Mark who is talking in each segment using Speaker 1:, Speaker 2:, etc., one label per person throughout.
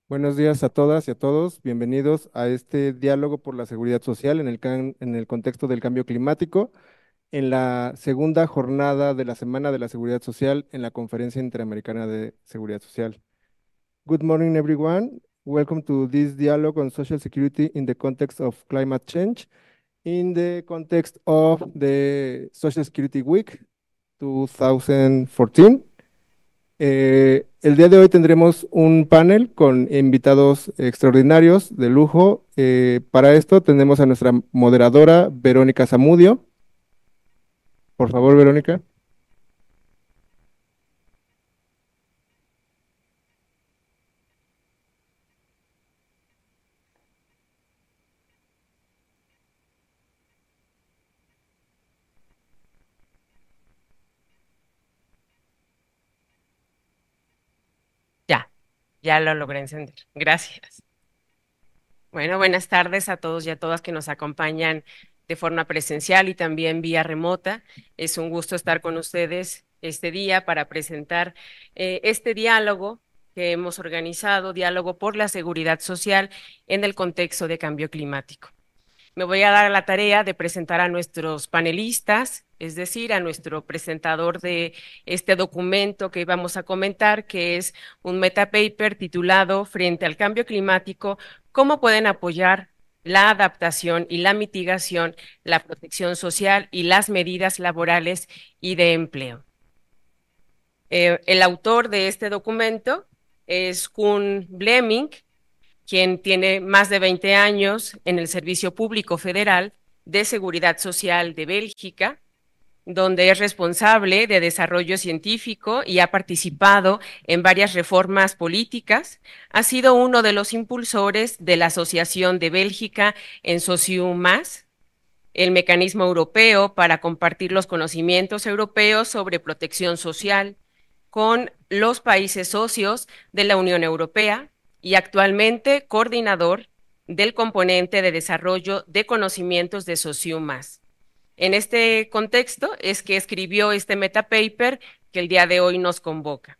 Speaker 1: Buenos días a todas y a todos. Bienvenidos a este diálogo por la seguridad social en el contexto del cambio climático, en la segunda jornada de la Semana de la Seguridad Social en la Conferencia Interamericana de Seguridad Social. Good morning, everyone. Welcome to this dialogue on social security in the context of climate change, in the context of the Social Security Week 2014. El día de hoy tendremos un panel con invitados extraordinarios de lujo. Para esto tenemos a nuestra moderadora, Verónica Zamudio. Por favor, Verónica.
Speaker 2: Ya, ya lo logré encender. Gracias. Bueno, buenas tardes a todos y a todas que nos acompañan de forma presencial y también vía remota. Es un gusto estar con ustedes este día para presentar este diálogo que hemos organizado, Diálogo por la Seguridad Social en el contexto de cambio climático. Me voy a dar a la tarea de presentar a nuestros panelistas, es decir, a nuestro presentador de este documento que vamos a comentar, que es un metapaper titulado Frente al cambio climático, cómo pueden apoyar la adaptación y la mitigación, la protección social y las medidas laborales y de empleo. El autor de este documento es Koen Blemming, quien tiene más de 20 años en el Servicio Público Federal de Seguridad Social de Bélgica, donde es responsable de desarrollo científico y ha participado en varias reformas políticas. Ha sido uno de los impulsores de la Asociación de Bélgica en Sociumas, el mecanismo europeo para compartir los conocimientos europeos sobre protección social con los países socios de la Unión Europea y actualmente coordinador del componente de desarrollo de conocimientos de Sociumas. En este contexto es que escribió este metapaper que el día de hoy nos convoca.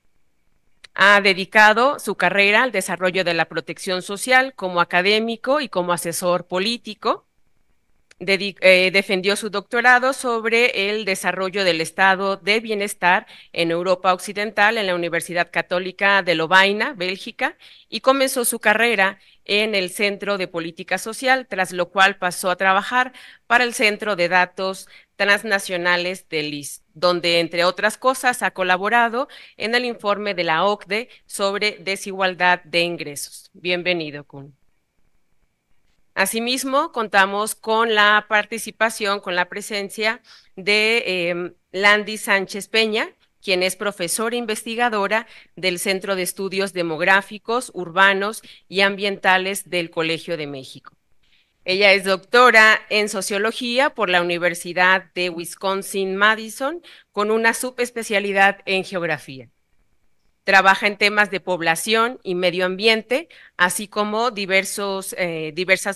Speaker 2: Ha dedicado su carrera al desarrollo de la protección social como académico y como asesor político. Defendió su doctorado sobre el desarrollo del estado de bienestar en Europa Occidental en la Universidad Católica de Lovaina, Bélgica, y comenzó su carrera en el Centro de Política Social, tras lo cual pasó a trabajar para el Centro de Datos Transnacionales del IS, donde, entre otras cosas, ha colaborado en el informe de la OCDE sobre desigualdad de ingresos. Bienvenido, Kun. Asimismo, contamos con la participación, con la presencia de Landy Sánchez Peña, quien es profesora investigadora del Centro de Estudios Demográficos, Urbanos y Ambientales del Colegio de México. Ella es doctora en sociología por la Universidad de Wisconsin-Madison, con una subespecialidad en geografía. Trabaja en temas de población y medio ambiente, así como diversas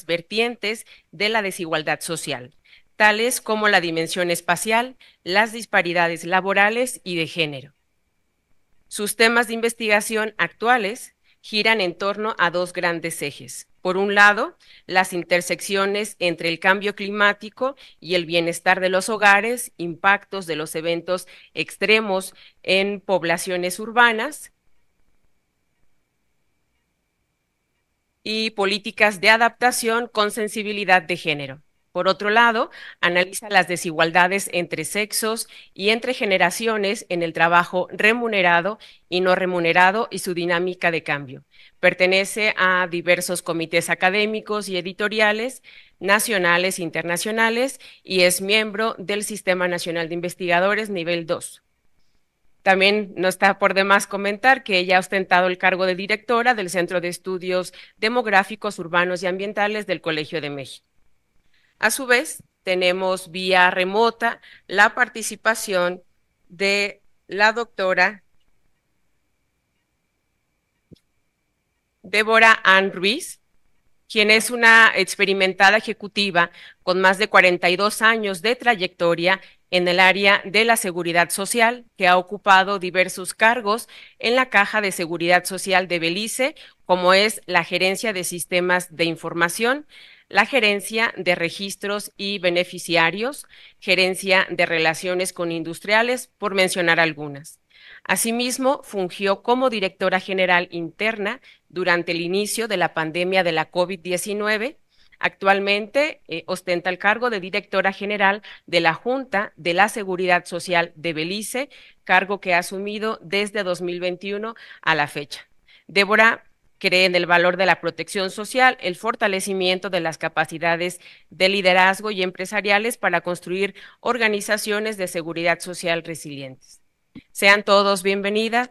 Speaker 2: vertientes de la desigualdad social, tales como la dimensión espacial, las disparidades laborales y de género. Sus temas de investigación actuales giran en torno a dos grandes ejes. Por un lado, las intersecciones entre el cambio climático y el bienestar de los hogares, impactos de los eventos extremos en poblaciones urbanas y políticas de adaptación con sensibilidad de género. Por otro lado, analiza las desigualdades entre sexos y entre generaciones en el trabajo remunerado y no remunerado y su dinámica de cambio. Pertenece a diversos comités académicos y editoriales nacionales e internacionales y es miembro del Sistema Nacional de Investigadores nivel 2. También no está por demás comentar que ella ha ostentado el cargo de directora del Centro de Estudios Demográficos, Urbanos y Ambientales del Colegio de México. A su vez, tenemos vía remota la participación de la doctora Débora Ann Ruiz, quien es una experimentada ejecutiva con más de 42 años de trayectoria en el área de la seguridad social, que ha ocupado diversos cargos en la Caja de Seguridad Social de Belice, como es la Gerencia de Sistemas de Información, la Gerencia de Registros y Beneficiarios, Gerencia de Relaciones con Industriales, por mencionar algunas. Asimismo, fungió como directora general interna durante el inicio de la pandemia de la COVID-19. Actualmente ostenta el cargo de directora general de la Junta de la Seguridad Social de Belice, cargo que ha asumido desde 2021 a la fecha. Débora cree en el valor de la protección social, el fortalecimiento de las capacidades de liderazgo y empresariales para construir organizaciones de seguridad social resilientes. Sean todos bienvenidos,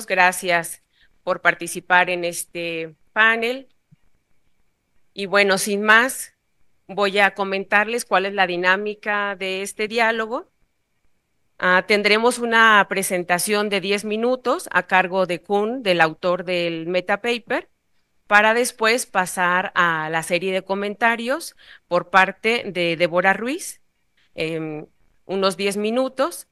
Speaker 2: gracias por participar en este panel. Y bueno, sin más, voy a comentarles cuál es la dinámica de este diálogo. Tendremos una presentación de 10 minutos a cargo de Kun, del autor del metapaper, para después pasar a la serie de comentarios por parte de Débora Ruiz, unos 10 minutos,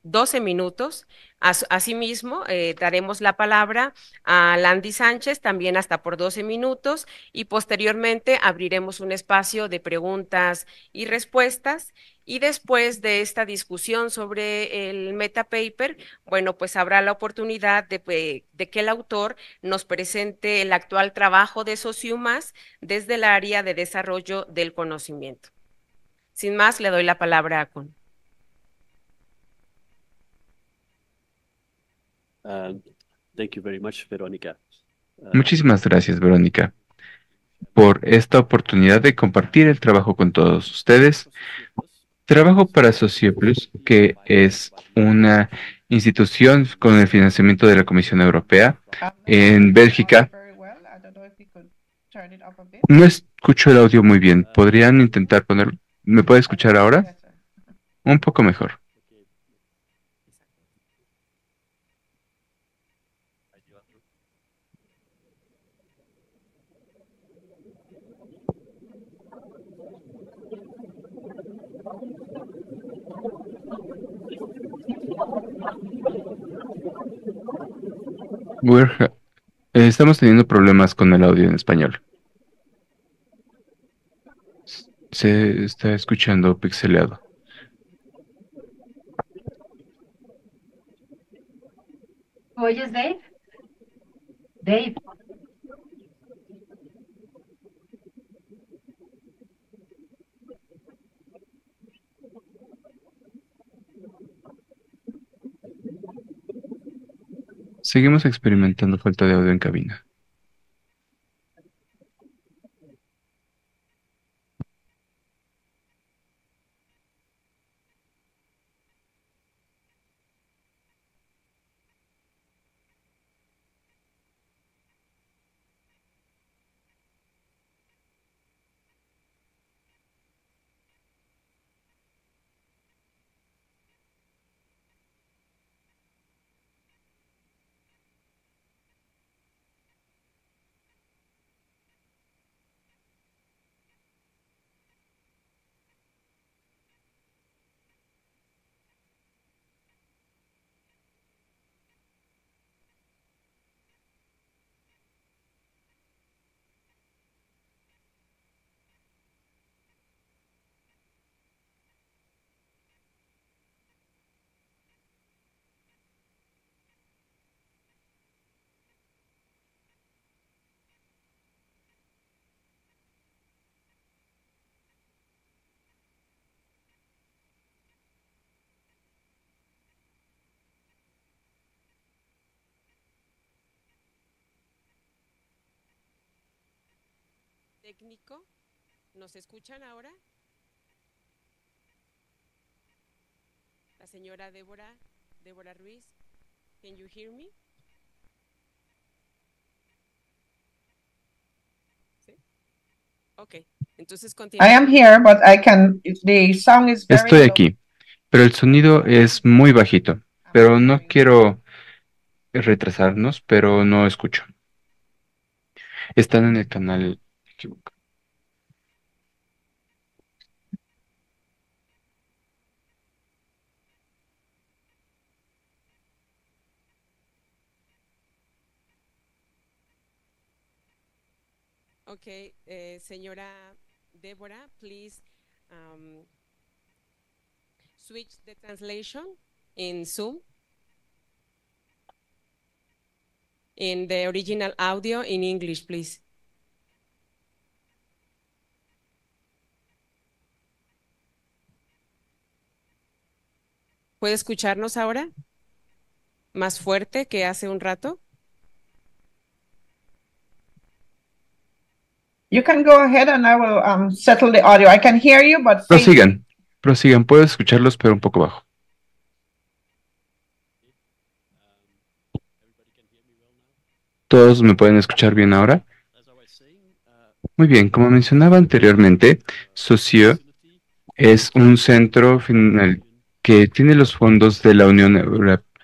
Speaker 2: 12 minutos. Asimismo, daremos la palabra a Landy Sánchez, también hasta por 12 minutos, y posteriormente abriremos un espacio de preguntas y respuestas. Y después de esta discusión sobre el metapaper, bueno, pues habrá la oportunidad de que el autor nos presente el actual trabajo de Sociumas desde el área de desarrollo del conocimiento. Sin más, le doy la palabra a Kun.
Speaker 3: Thank you very much, Verónica.
Speaker 4: Muchísimas gracias, Verónica, por esta oportunidad de compartir el trabajo con todos ustedes. Trabajo para Socioplus, que es una institución con el financiamiento de la Comisión Europea en Bélgica. No escucho el audio muy bien. ¿Podrían intentar ponerlo? ¿Me puede escuchar ahora? Un poco mejor. Estamos teniendo problemas con el audio en español. Se está escuchando pixeleado.
Speaker 5: ¿Oyes, Dave? Dave.
Speaker 4: Seguimos experimentando falta de audio en cabina.
Speaker 2: Técnico, ¿nos escuchan ahora? La señora Débora Ruiz, can you hear me? ¿Sí? Ok, entonces
Speaker 6: I
Speaker 2: continuamos.
Speaker 6: am here, but I can, the sound is very
Speaker 4: Estoy
Speaker 6: low.
Speaker 4: aquí, pero el sonido es muy bajito. Pero no quiero retrasarnos, pero no escucho. Están en el canal equivocado.
Speaker 2: Okay, señora Débora, please switch the translation in Zoom. In the original audio in English, please. ¿Puede escucharnos ahora? ¿Más fuerte que hace un rato?
Speaker 6: You can go ahead and I will settle the audio. I can hear you, but
Speaker 4: Prosigan, puedo escucharlos, pero un poco bajo. ¿Todos me pueden escuchar bien ahora? Muy bien, como mencionaba anteriormente, Socio es un centro final que tiene los fondos de la Unión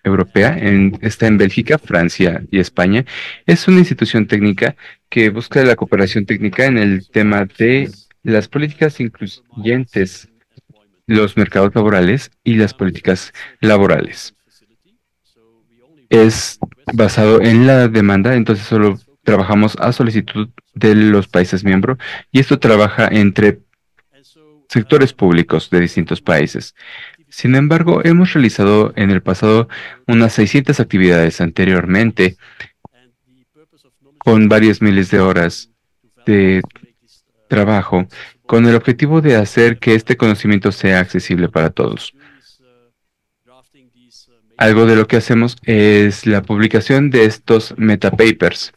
Speaker 4: Europea, está en Bélgica, Francia y España. Es una institución técnica que busca la cooperación técnica en el tema de las políticas incluyentes, los mercados laborales y las políticas laborales. Es basado en la demanda, entonces solo trabajamos a solicitud de los países miembros y esto trabaja entre sectores públicos de distintos países. Sin embargo, hemos realizado en el pasado unas 600 actividades anteriormente con varias miles de horas de trabajo con el objetivo de hacer que este conocimiento sea accesible para todos. Algo de lo que hacemos es la publicación de estos metapapers.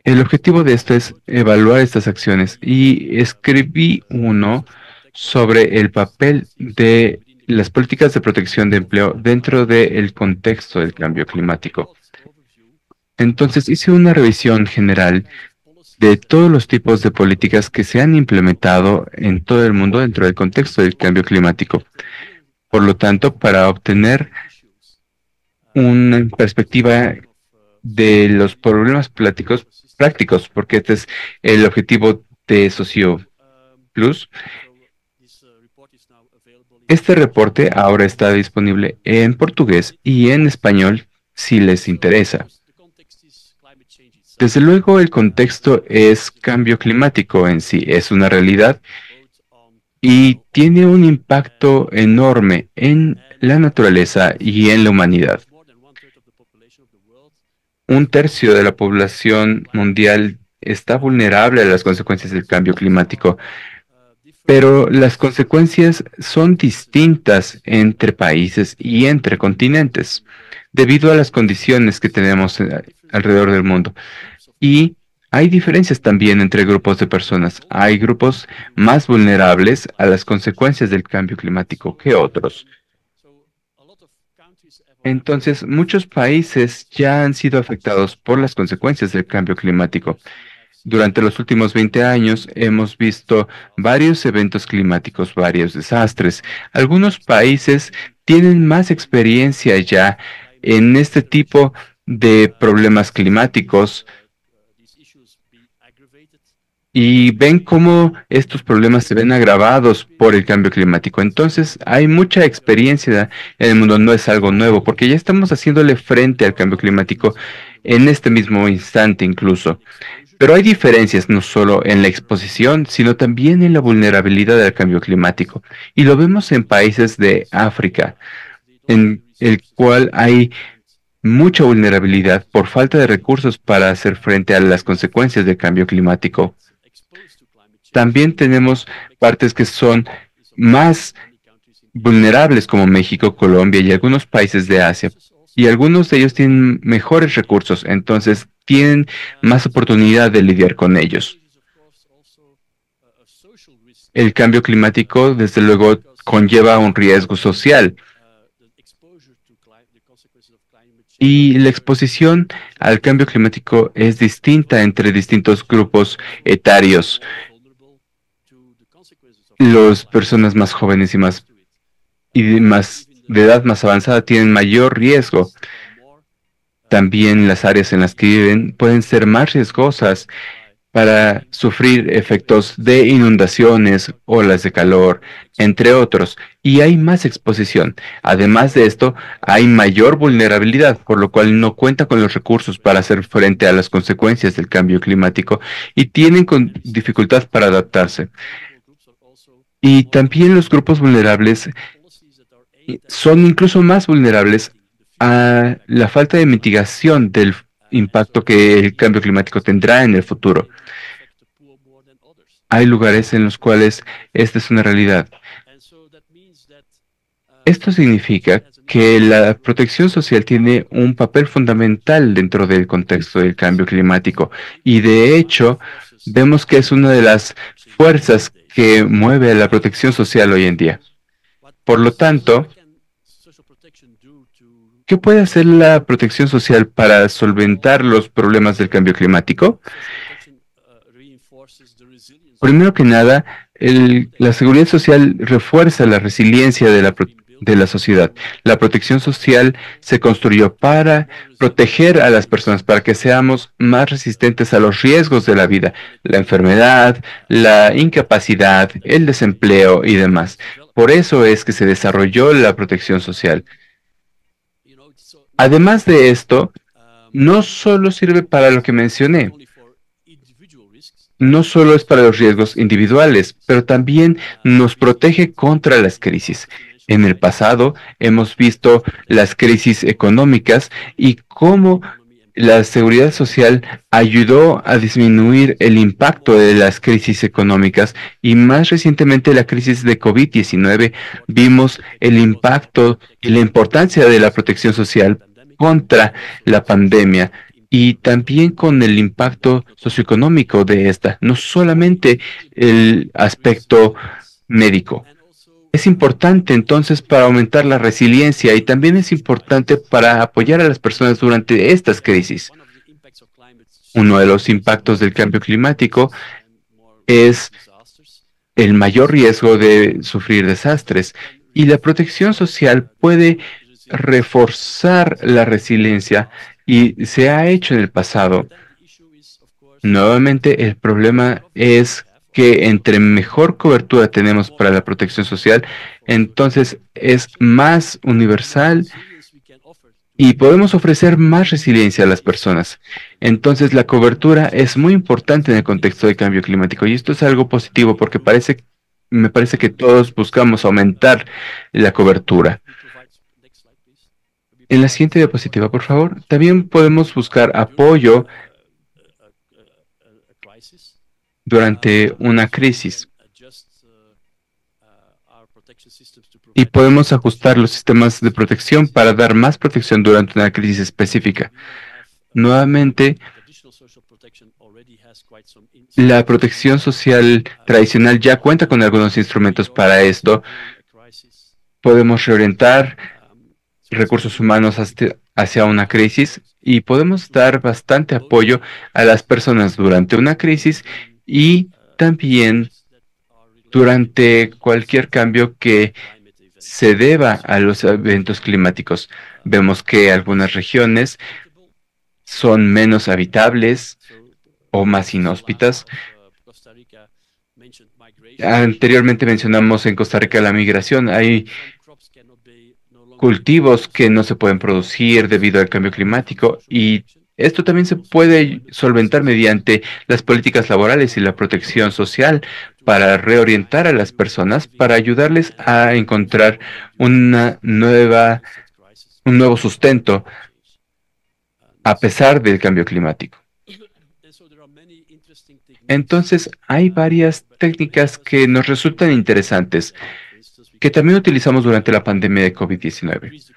Speaker 4: El objetivo de esto es evaluar estas acciones y escribí uno sobre el papel de las políticas de protección de empleo dentro del contexto del cambio climático. Entonces hice una revisión general de todos los tipos de políticas que se han implementado en todo el mundo dentro del contexto del cambio climático. Por lo tanto, para obtener una perspectiva de los problemas prácticos, porque este es el objetivo de Socio Plus. Este reporte ahora está disponible en portugués y en español si les interesa. Desde luego, el contexto es cambio climático en sí, es una realidad y tiene un impacto enorme en la naturaleza y en la humanidad. Un tercio de la población mundial está vulnerable a las consecuencias del cambio climático, pero las consecuencias son distintas entre países y entre continentes, debido a las condiciones que tenemos alrededor del mundo. Y hay diferencias también entre grupos de personas. Hay grupos más vulnerables a las consecuencias del cambio climático que otros. Entonces, muchos países ya han sido afectados por las consecuencias del cambio climático. Durante los últimos 20 años hemos visto varios eventos climáticos, varios desastres. Algunos países tienen más experiencia ya en este tipo de problemas climáticos y ven cómo estos problemas se ven agravados por el cambio climático. Entonces, hay mucha experiencia en el mundo, no es algo nuevo, porque ya estamos haciéndole frente al cambio climático en este mismo instante incluso. Pero hay diferencias no solo en la exposición, sino también en la vulnerabilidad al cambio climático. Y lo vemos en países de África, en el cual hay mucha vulnerabilidad por falta de recursos para hacer frente a las consecuencias del cambio climático. También tenemos partes que son más vulnerables como México, Colombia y algunos países de Asia. Y algunos de ellos tienen mejores recursos, entonces tienen más oportunidad de lidiar con ellos. El cambio climático, desde luego, conlleva un riesgo social. Y la exposición al cambio climático es distinta entre distintos grupos etarios. Las personas más jóvenes de edad más avanzada tienen mayor riesgo. También las áreas en las que viven pueden ser más riesgosas para sufrir efectos de inundaciones, olas de calor, entre otros, y hay más exposición. Además de esto, hay mayor vulnerabilidad, por lo cual no cuenta con los recursos para hacer frente a las consecuencias del cambio climático y tienen dificultad para adaptarse. Y también los grupos vulnerables son incluso más vulnerables a la falta de mitigación del impacto que el cambio climático tendrá en el futuro. Hay lugares en los cuales esta es una realidad. Esto significa que la protección social tiene un papel fundamental dentro del contexto del cambio climático y de hecho vemos que es una de las fuerzas que mueve a la protección social hoy en día. Por lo tanto, ¿qué puede hacer la protección social para solventar los problemas del cambio climático? Primero que nada, la seguridad social refuerza la resiliencia de la sociedad. La protección social se construyó para proteger a las personas, para que seamos más resistentes a los riesgos de la vida, la enfermedad, la incapacidad, el desempleo y demás. Por eso es que se desarrolló la protección social. Además de esto, no solo sirve para lo que mencioné, no solo es para los riesgos individuales, pero también nos protege contra las crisis. En el pasado hemos visto las crisis económicas y cómo la seguridad social ayudó a disminuir el impacto de las crisis económicas y más recientemente la crisis de COVID-19 vimos el impacto y la importancia de la protección social contra la pandemia y también con el impacto socioeconómico de esta, no solamente el aspecto médico. Es importante entonces para aumentar la resiliencia y también es importante para apoyar a las personas durante estas crisis. Uno de los impactos del cambio climático es el mayor riesgo de sufrir desastres y la protección social puede reforzar la resiliencia y se ha hecho en el pasado. Nuevamente, el problema es que entre mejor cobertura tenemos para la protección social, entonces es más universal y podemos ofrecer más resiliencia a las personas. Entonces, la cobertura es muy importante en el contexto del cambio climático y esto es algo positivo porque me parece que todos buscamos aumentar la cobertura. En la siguiente diapositiva, por favor. También podemos buscar apoyo durante una crisis y podemos ajustar los sistemas de protección para dar más protección durante una crisis específica. Nuevamente, la protección social tradicional ya cuenta con algunos instrumentos para esto. Podemos reorientar recursos humanos hacia una crisis y podemos dar bastante apoyo a las personas durante una crisis y también durante cualquier cambio que se deba a los eventos climáticos. Vemos que algunas regiones son menos habitables o más inhóspitas. Anteriormente mencionamos en Costa Rica la migración. Hay cultivos que no se pueden producir debido al cambio climático y esto también se puede solventar mediante las políticas laborales y la protección social para reorientar a las personas, para ayudarles a encontrar un nuevo sustento a pesar del cambio climático. Entonces, hay varias técnicas que nos resultan interesantes, que también utilizamos durante la pandemia de COVID-19.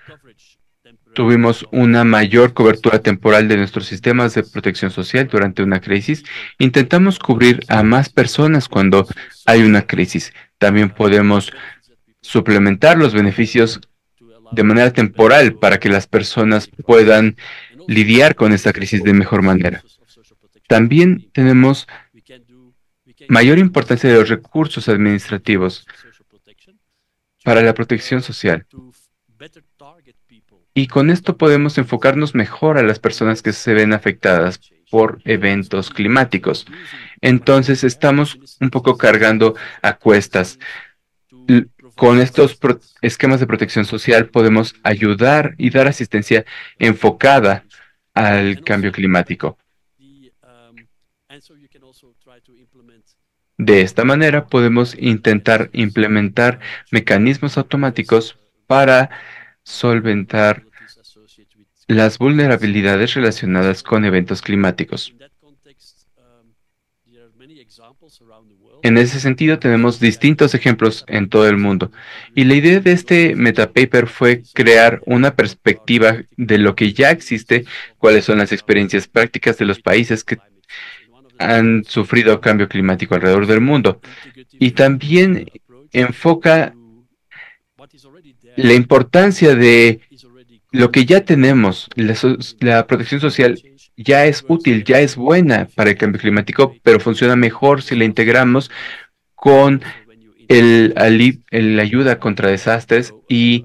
Speaker 4: Tuvimos una mayor cobertura temporal de nuestros sistemas de protección social durante una crisis. Intentamos cubrir a más personas cuando hay una crisis. También podemos suplementar los beneficios de manera temporal para que las personas puedan lidiar con esta crisis de mejor manera. También tenemos mayor importancia de los recursos administrativos para la protección social. Y con esto podemos enfocarnos mejor a las personas que se ven afectadas por eventos climáticos. Entonces estamos un poco cargando a cuestas. Con estos esquemas de protección social podemos ayudar y dar asistencia enfocada al cambio climático. De esta manera podemos intentar implementar mecanismos automáticos para solventar las vulnerabilidades relacionadas con eventos climáticos. En ese sentido, tenemos distintos ejemplos en todo el mundo. Y la idea de este metapaper fue crear una perspectiva de lo que ya existe, cuáles son las experiencias prácticas de los países que han sufrido cambio climático alrededor del mundo. Y también enfoca la importancia de lo que ya tenemos. La protección social ya es útil, ya es buena para el cambio climático, pero funciona mejor si la integramos con la ayuda contra desastres y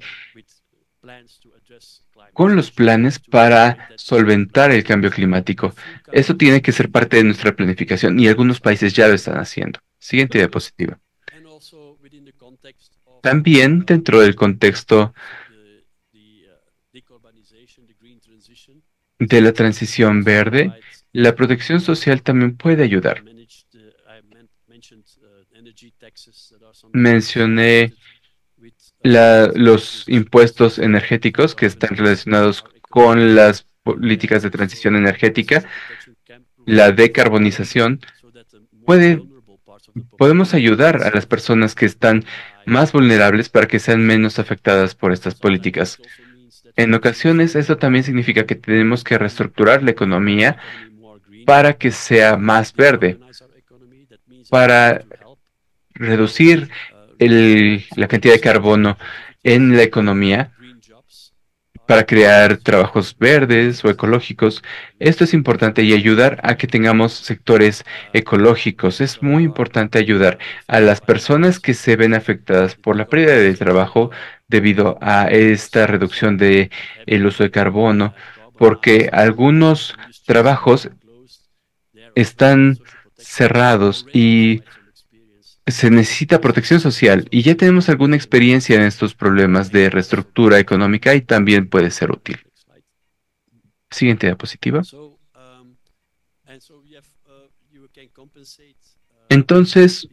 Speaker 4: con los planes para solventar el cambio climático. Eso tiene que ser parte de nuestra planificación y algunos países ya lo están haciendo. Siguiente diapositiva. También dentro del contexto de la transición verde, la protección social también puede ayudar. Mencioné los impuestos energéticos que están relacionados con las políticas de transición energética, la decarbonización. Podemos ayudar a las personas que están más vulnerables para que sean menos afectadas por estas políticas. En ocasiones, eso también significa que tenemos que reestructurar la economía para que sea más verde, para reducir la cantidad de carbono en la economía, para crear trabajos verdes o ecológicos. Esto es importante y ayudar a que tengamos sectores ecológicos. Es muy importante ayudar a las personas que se ven afectadas por la pérdida de trabajo debido a esta reducción del uso de carbono, porque algunos trabajos están cerrados y se necesita protección social, y ya tenemos alguna experiencia en estos problemas de reestructura económica y también puede ser útil. Siguiente diapositiva. Entonces,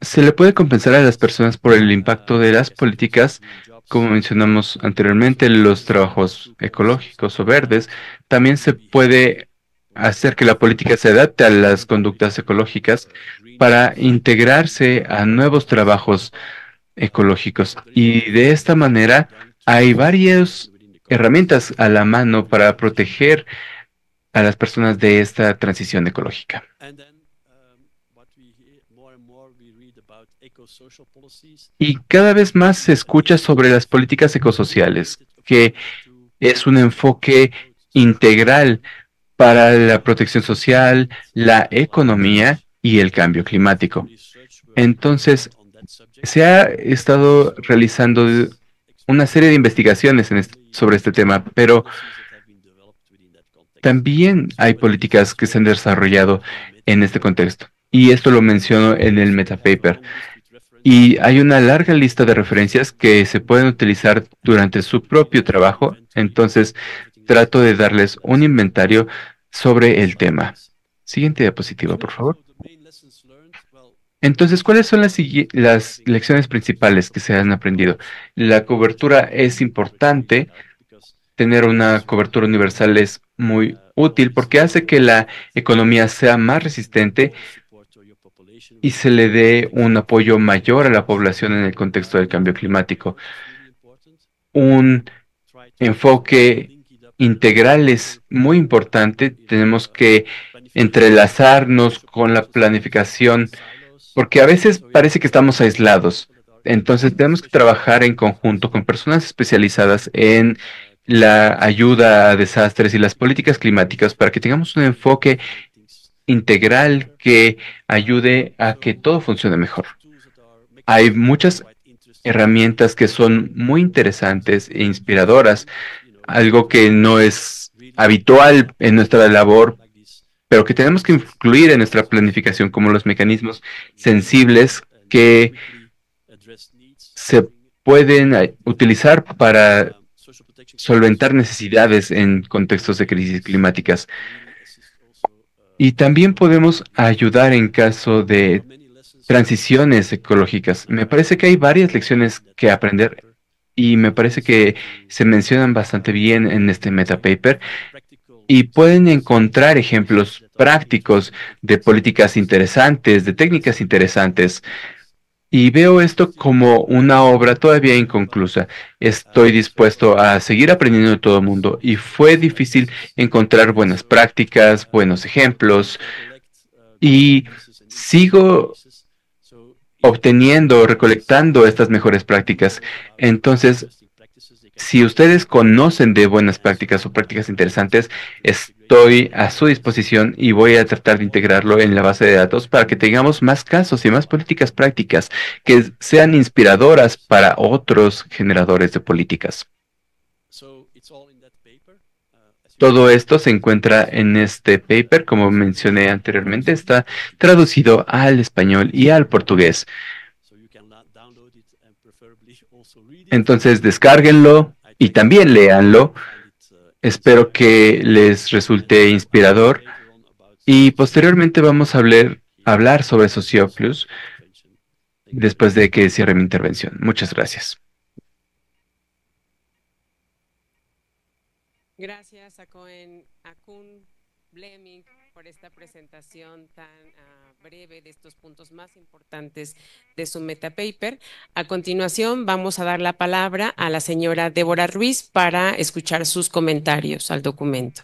Speaker 4: se le puede compensar a las personas por el impacto de las políticas, como mencionamos anteriormente, los trabajos ecológicos o verdes. También se puede hacer que la política se adapte a las conductas ecológicas para integrarse a nuevos trabajos ecológicos. Y de esta manera hay varias herramientas a la mano para proteger a las personas de esta transición ecológica. Y cada vez más se escucha sobre las políticas ecosociales, que es un enfoque integral para la protección social, la economía y el cambio climático. Entonces, se ha estado realizando una serie de investigaciones sobre este tema, pero también hay políticas que se han desarrollado en este contexto. Y esto lo menciono en el metapaper. Y hay una larga lista de referencias que se pueden utilizar durante su propio trabajo. Entonces, trato de darles un inventario sobre el tema. Siguiente diapositiva, por favor. Entonces, ¿cuáles son las lecciones principales que se han aprendido? La cobertura es importante. Tener una cobertura universal es muy útil porque hace que la economía sea más resistente y se le dé un apoyo mayor a la población en el contexto del cambio climático. Un enfoque integral es muy importante. Tenemos que entrelazarnos con la planificación, porque a veces parece que estamos aislados. Entonces tenemos que trabajar en conjunto con personas especializadas en la ayuda a desastres y las políticas climáticas para que tengamos un enfoque integral que ayude a que todo funcione mejor. Hay muchas herramientas que son muy interesantes e inspiradoras, algo que no es habitual en nuestra labor pero que tenemos que incluir en nuestra planificación como los mecanismos sensibles que se pueden utilizar para solventar necesidades en contextos de crisis climáticas. Y también podemos ayudar en caso de transiciones ecológicas. Me parece que hay varias lecciones que aprender y me parece que se mencionan bastante bien en este metapaper y pueden encontrar ejemplos prácticos de políticas interesantes, de técnicas interesantes. Y veo esto como una obra todavía inconclusa. Estoy dispuesto a seguir aprendiendo de todo el mundo y fue difícil encontrar buenas prácticas, buenos ejemplos y sigo obteniendo, recolectando estas mejores prácticas. Entonces, si ustedes conocen de buenas prácticas o prácticas interesantes, estoy a su disposición y voy a tratar de integrarlo en la base de datos para que tengamos más casos y más políticas prácticas que sean inspiradoras para otros generadores de políticas. Todo esto se encuentra en este paper, como mencioné anteriormente, está traducido al español y al portugués. Entonces, descárguenlo y también léanlo. Espero que les resulte inspirador. Y posteriormente vamos a hablar sobre Socioplus después de que cierre mi intervención. Muchas gracias.
Speaker 2: Gracias a Koen Bleming por esta presentación tan breve de estos puntos más importantes de su metapaper. A continuación vamos a dar la palabra a la señora Débora Ruiz para escuchar sus comentarios al documento.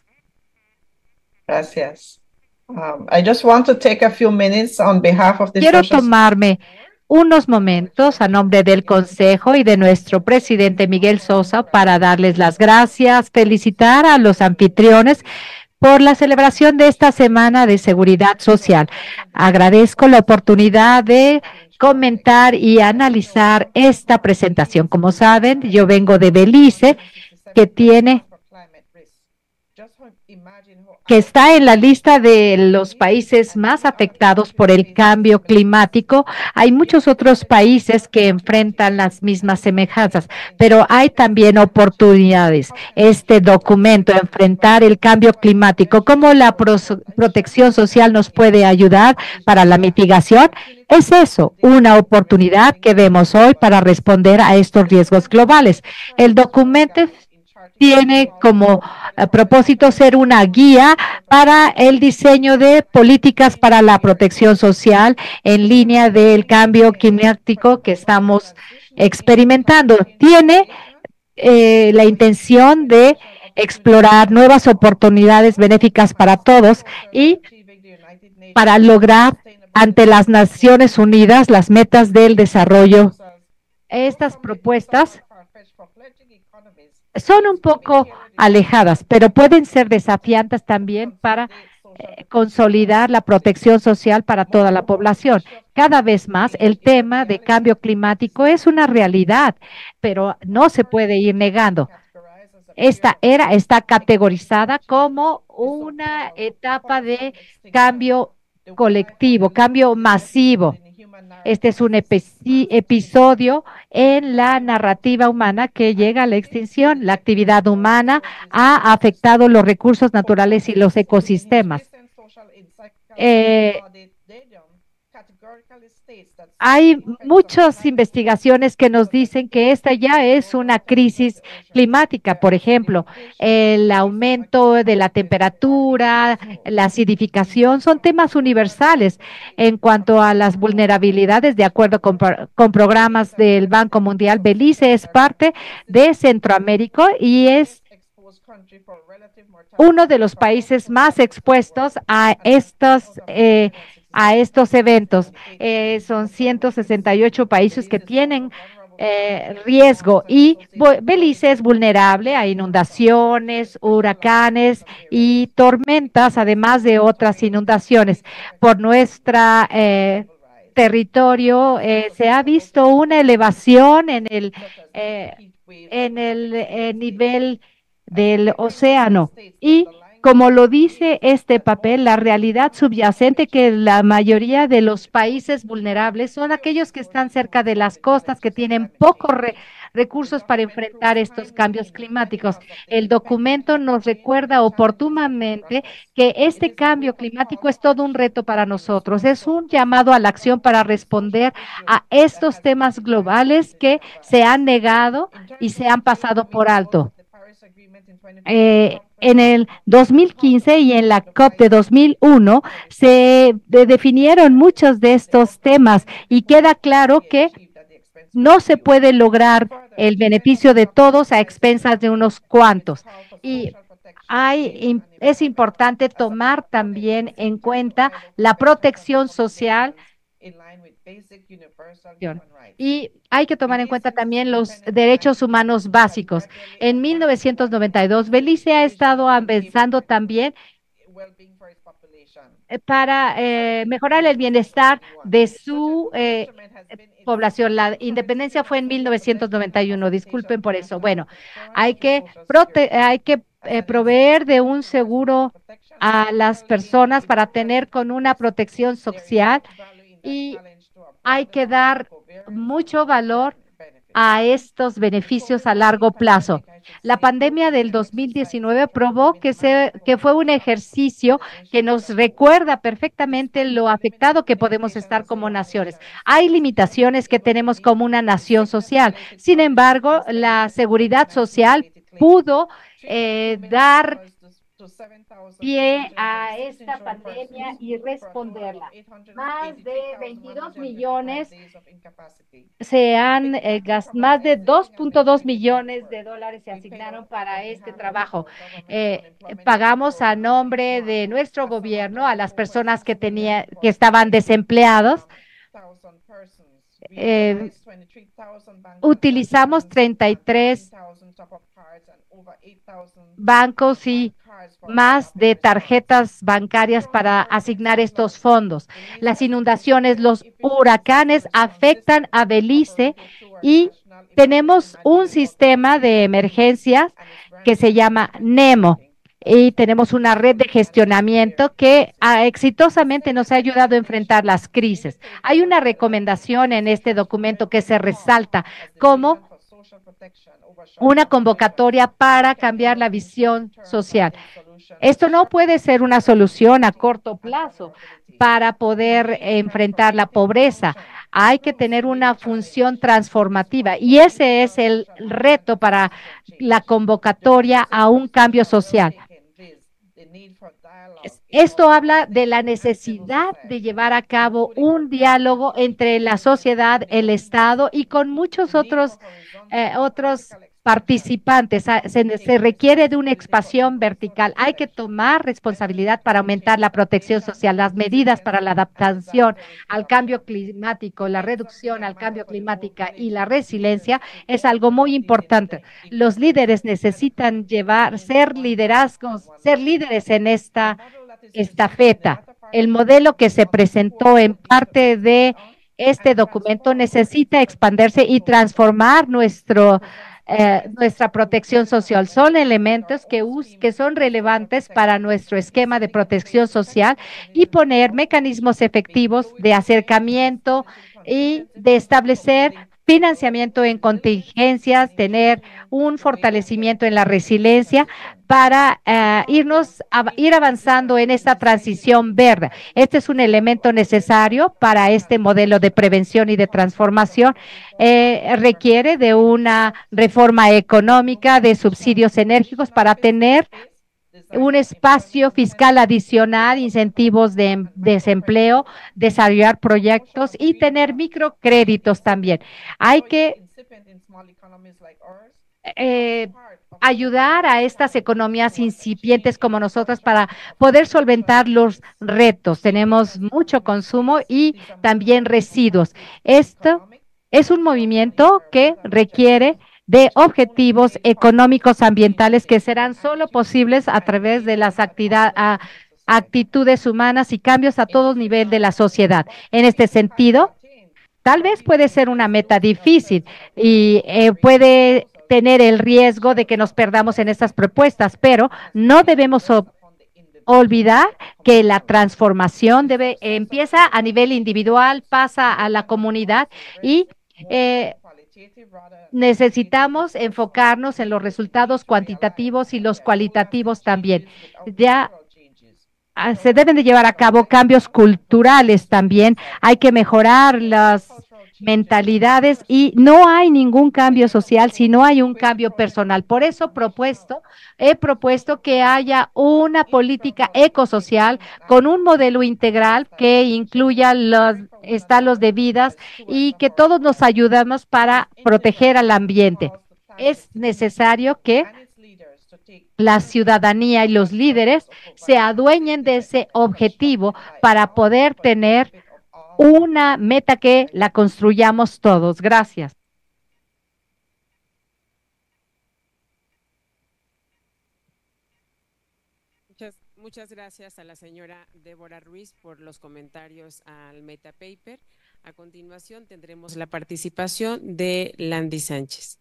Speaker 6: Gracias. I just want to take a few minutes on behalf of the
Speaker 5: Quiero
Speaker 6: Social
Speaker 5: tomarme unos momentos a nombre del Consejo y de nuestro presidente Miguel Sosa para darles las gracias, felicitar a los anfitriones por la celebración de esta Semana de Seguridad Social. Agradezco la oportunidad de comentar y analizar esta presentación. Como saben, yo vengo de Belice, que está en la lista de los países más afectados por el cambio climático. Hay muchos otros países que enfrentan las mismas semejanzas, pero hay también oportunidades. Este documento, enfrentar el cambio climático, cómo la protección social nos puede ayudar para la mitigación, es eso, una oportunidad que vemos hoy para responder a estos riesgos globales. El documento tiene como propósito ser una guía para el diseño de políticas para la protección social en línea del cambio climático que estamos experimentando. Tiene la intención de explorar nuevas oportunidades benéficas para todos y para lograr ante las Naciones Unidas las metas del desarrollo. Estas propuestas son un poco alejadas, pero pueden ser desafiantes también para consolidar la protección social para toda la población. Cada vez más el tema de cambio climático es una realidad, pero no se puede ir negando. Esta era está categorizada como una etapa de cambio colectivo, cambio masivo. Este es un episodio en la narrativa humana que llega a la extinción. La actividad humana ha afectado los recursos naturales y los ecosistemas. Hay muchas investigaciones que nos dicen que esta ya es una crisis climática. Por ejemplo, el aumento de la temperatura, la acidificación, son temas universales. En cuanto a las vulnerabilidades, de acuerdo con programas del Banco Mundial, Belice es parte de Centroamérica y es uno de los países más expuestos a estos eventos. Son 168 países que tienen riesgo y Belice es vulnerable a inundaciones, huracanes y tormentas, además de otras inundaciones. Por nuestra territorio se ha visto una elevación en el nivel del océano y como lo dice este papel, la realidad subyacente que la mayoría de los países vulnerables son aquellos que están cerca de las costas, que tienen pocos recursos para enfrentar estos cambios climáticos. El documento nos recuerda oportunamente que este cambio climático es todo un reto para nosotros. Es un llamado a la acción para responder a estos temas globales que se han negado y se han pasado por alto. En el 2015 y en la COP de 2001 se definieron muchos de estos temas y queda claro que no se puede lograr el beneficio de todos a expensas de unos cuantos. Y es importante tomar también en cuenta la protección social y hay que tomar en cuenta también los derechos humanos básicos. En 1992, Belice ha estado avanzando también para mejorar el bienestar de su población. La independencia fue en 1991, disculpen por eso. Bueno, hay que proveer de un seguro a las personas para tener con una protección social y hay que dar mucho valor a estos beneficios a largo plazo. La pandemia del 2019 probó que fue un ejercicio que nos recuerda perfectamente lo afectado que podemos estar como naciones. Hay limitaciones que tenemos como una nación social. Sin embargo, la seguridad social pudo dar pie a esta pandemia y responderla. Más de 22 millones más de 2.2 millones de dólares se asignaron para este trabajo. Pagamos a nombre de nuestro gobierno a las personas que estaban desempleados. Utilizamos 33 bancos y más de tarjetas bancarias para asignar estos fondos. Las inundaciones, los huracanes afectan a Belice y tenemos un sistema de emergencias que se llama NEMO. Y tenemos una red de gestionamiento que exitosamente nos ha ayudado a enfrentar las crisis. Hay una recomendación en este documento que se resalta como una convocatoria para cambiar la visión social. Esto no puede ser una solución a corto plazo para poder enfrentar la pobreza. Hay que tener una función transformativa y ese es el reto para la convocatoria a un cambio social. Esto habla de la necesidad de llevar a cabo un diálogo entre la sociedad, el Estado y con muchos otros participantes. Se requiere de una expansión vertical. Hay que tomar responsabilidad para aumentar la protección social, las medidas para la adaptación al cambio climático, la reducción al cambio climático y la resiliencia es algo muy importante. Los líderes necesitan ser líderes en esta estafeta. El modelo que se presentó en parte de este documento necesita expandirse y transformar nuestra protección social. Son elementos que son relevantes para nuestro esquema de protección social y poner mecanismos efectivos de acercamiento y de establecer financiamiento en contingencias, tener un fortalecimiento en la resiliencia para ir avanzando en esta transición verde. Este es un elemento necesario para este modelo de prevención y de transformación. Requiere de una reforma económica, de subsidios enérgicos para tener un espacio fiscal adicional, incentivos de desempleo, desarrollar proyectos y tener microcréditos también. Hay que ayudar a estas economías incipientes como nosotras para poder solventar los retos. Tenemos mucho consumo y también residuos. Esto es un movimiento que requiere de objetivos económicos ambientales que serán solo posibles a través de las actitudes humanas y cambios a todo nivel de la sociedad. En este sentido, tal vez puede ser una meta difícil y puede tener el riesgo de que nos perdamos en estas propuestas, pero no debemos olvidar que la transformación empieza a nivel individual, pasa a la comunidad y necesitamos enfocarnos en los resultados cuantitativos y los cualitativos también. Ya se deben de llevar a cabo cambios culturales también, hay que mejorar las mentalidades y no hay ningún cambio social si no hay un cambio personal. Por eso he propuesto que haya una política ecosocial con un modelo integral que incluya los estados de vidas y que todos nos ayudemos para proteger al ambiente. Es necesario que la ciudadanía y los líderes se adueñen de ese objetivo para poder tener una meta que la construyamos todos. Gracias.
Speaker 2: Muchas gracias a la señora Débora Ruiz por los comentarios al Meta Paper. A continuación tendremos la participación de Landy Sánchez.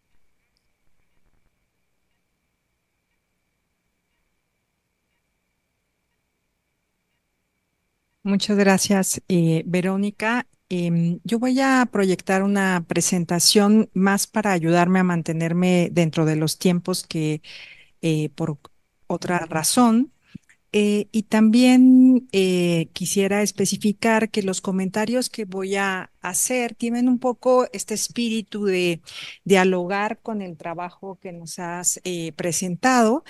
Speaker 7: Muchas gracias, Verónica. Yo voy a proyectar una presentación más para ayudarme a mantenerme dentro de los tiempos que por otra razón. Y también quisiera especificar que los comentarios que voy a hacer tienen un poco este espíritu de dialogar con el trabajo que nos has presentado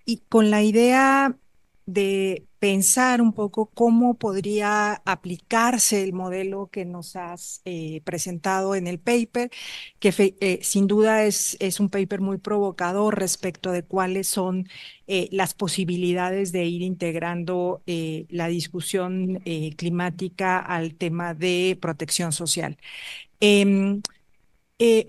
Speaker 7: y con la idea de pensar un poco cómo podría aplicarse el modelo que nos has presentado en el paper, que sin duda es un paper muy provocador respecto de cuáles son las posibilidades de ir integrando la discusión climática al tema de protección social.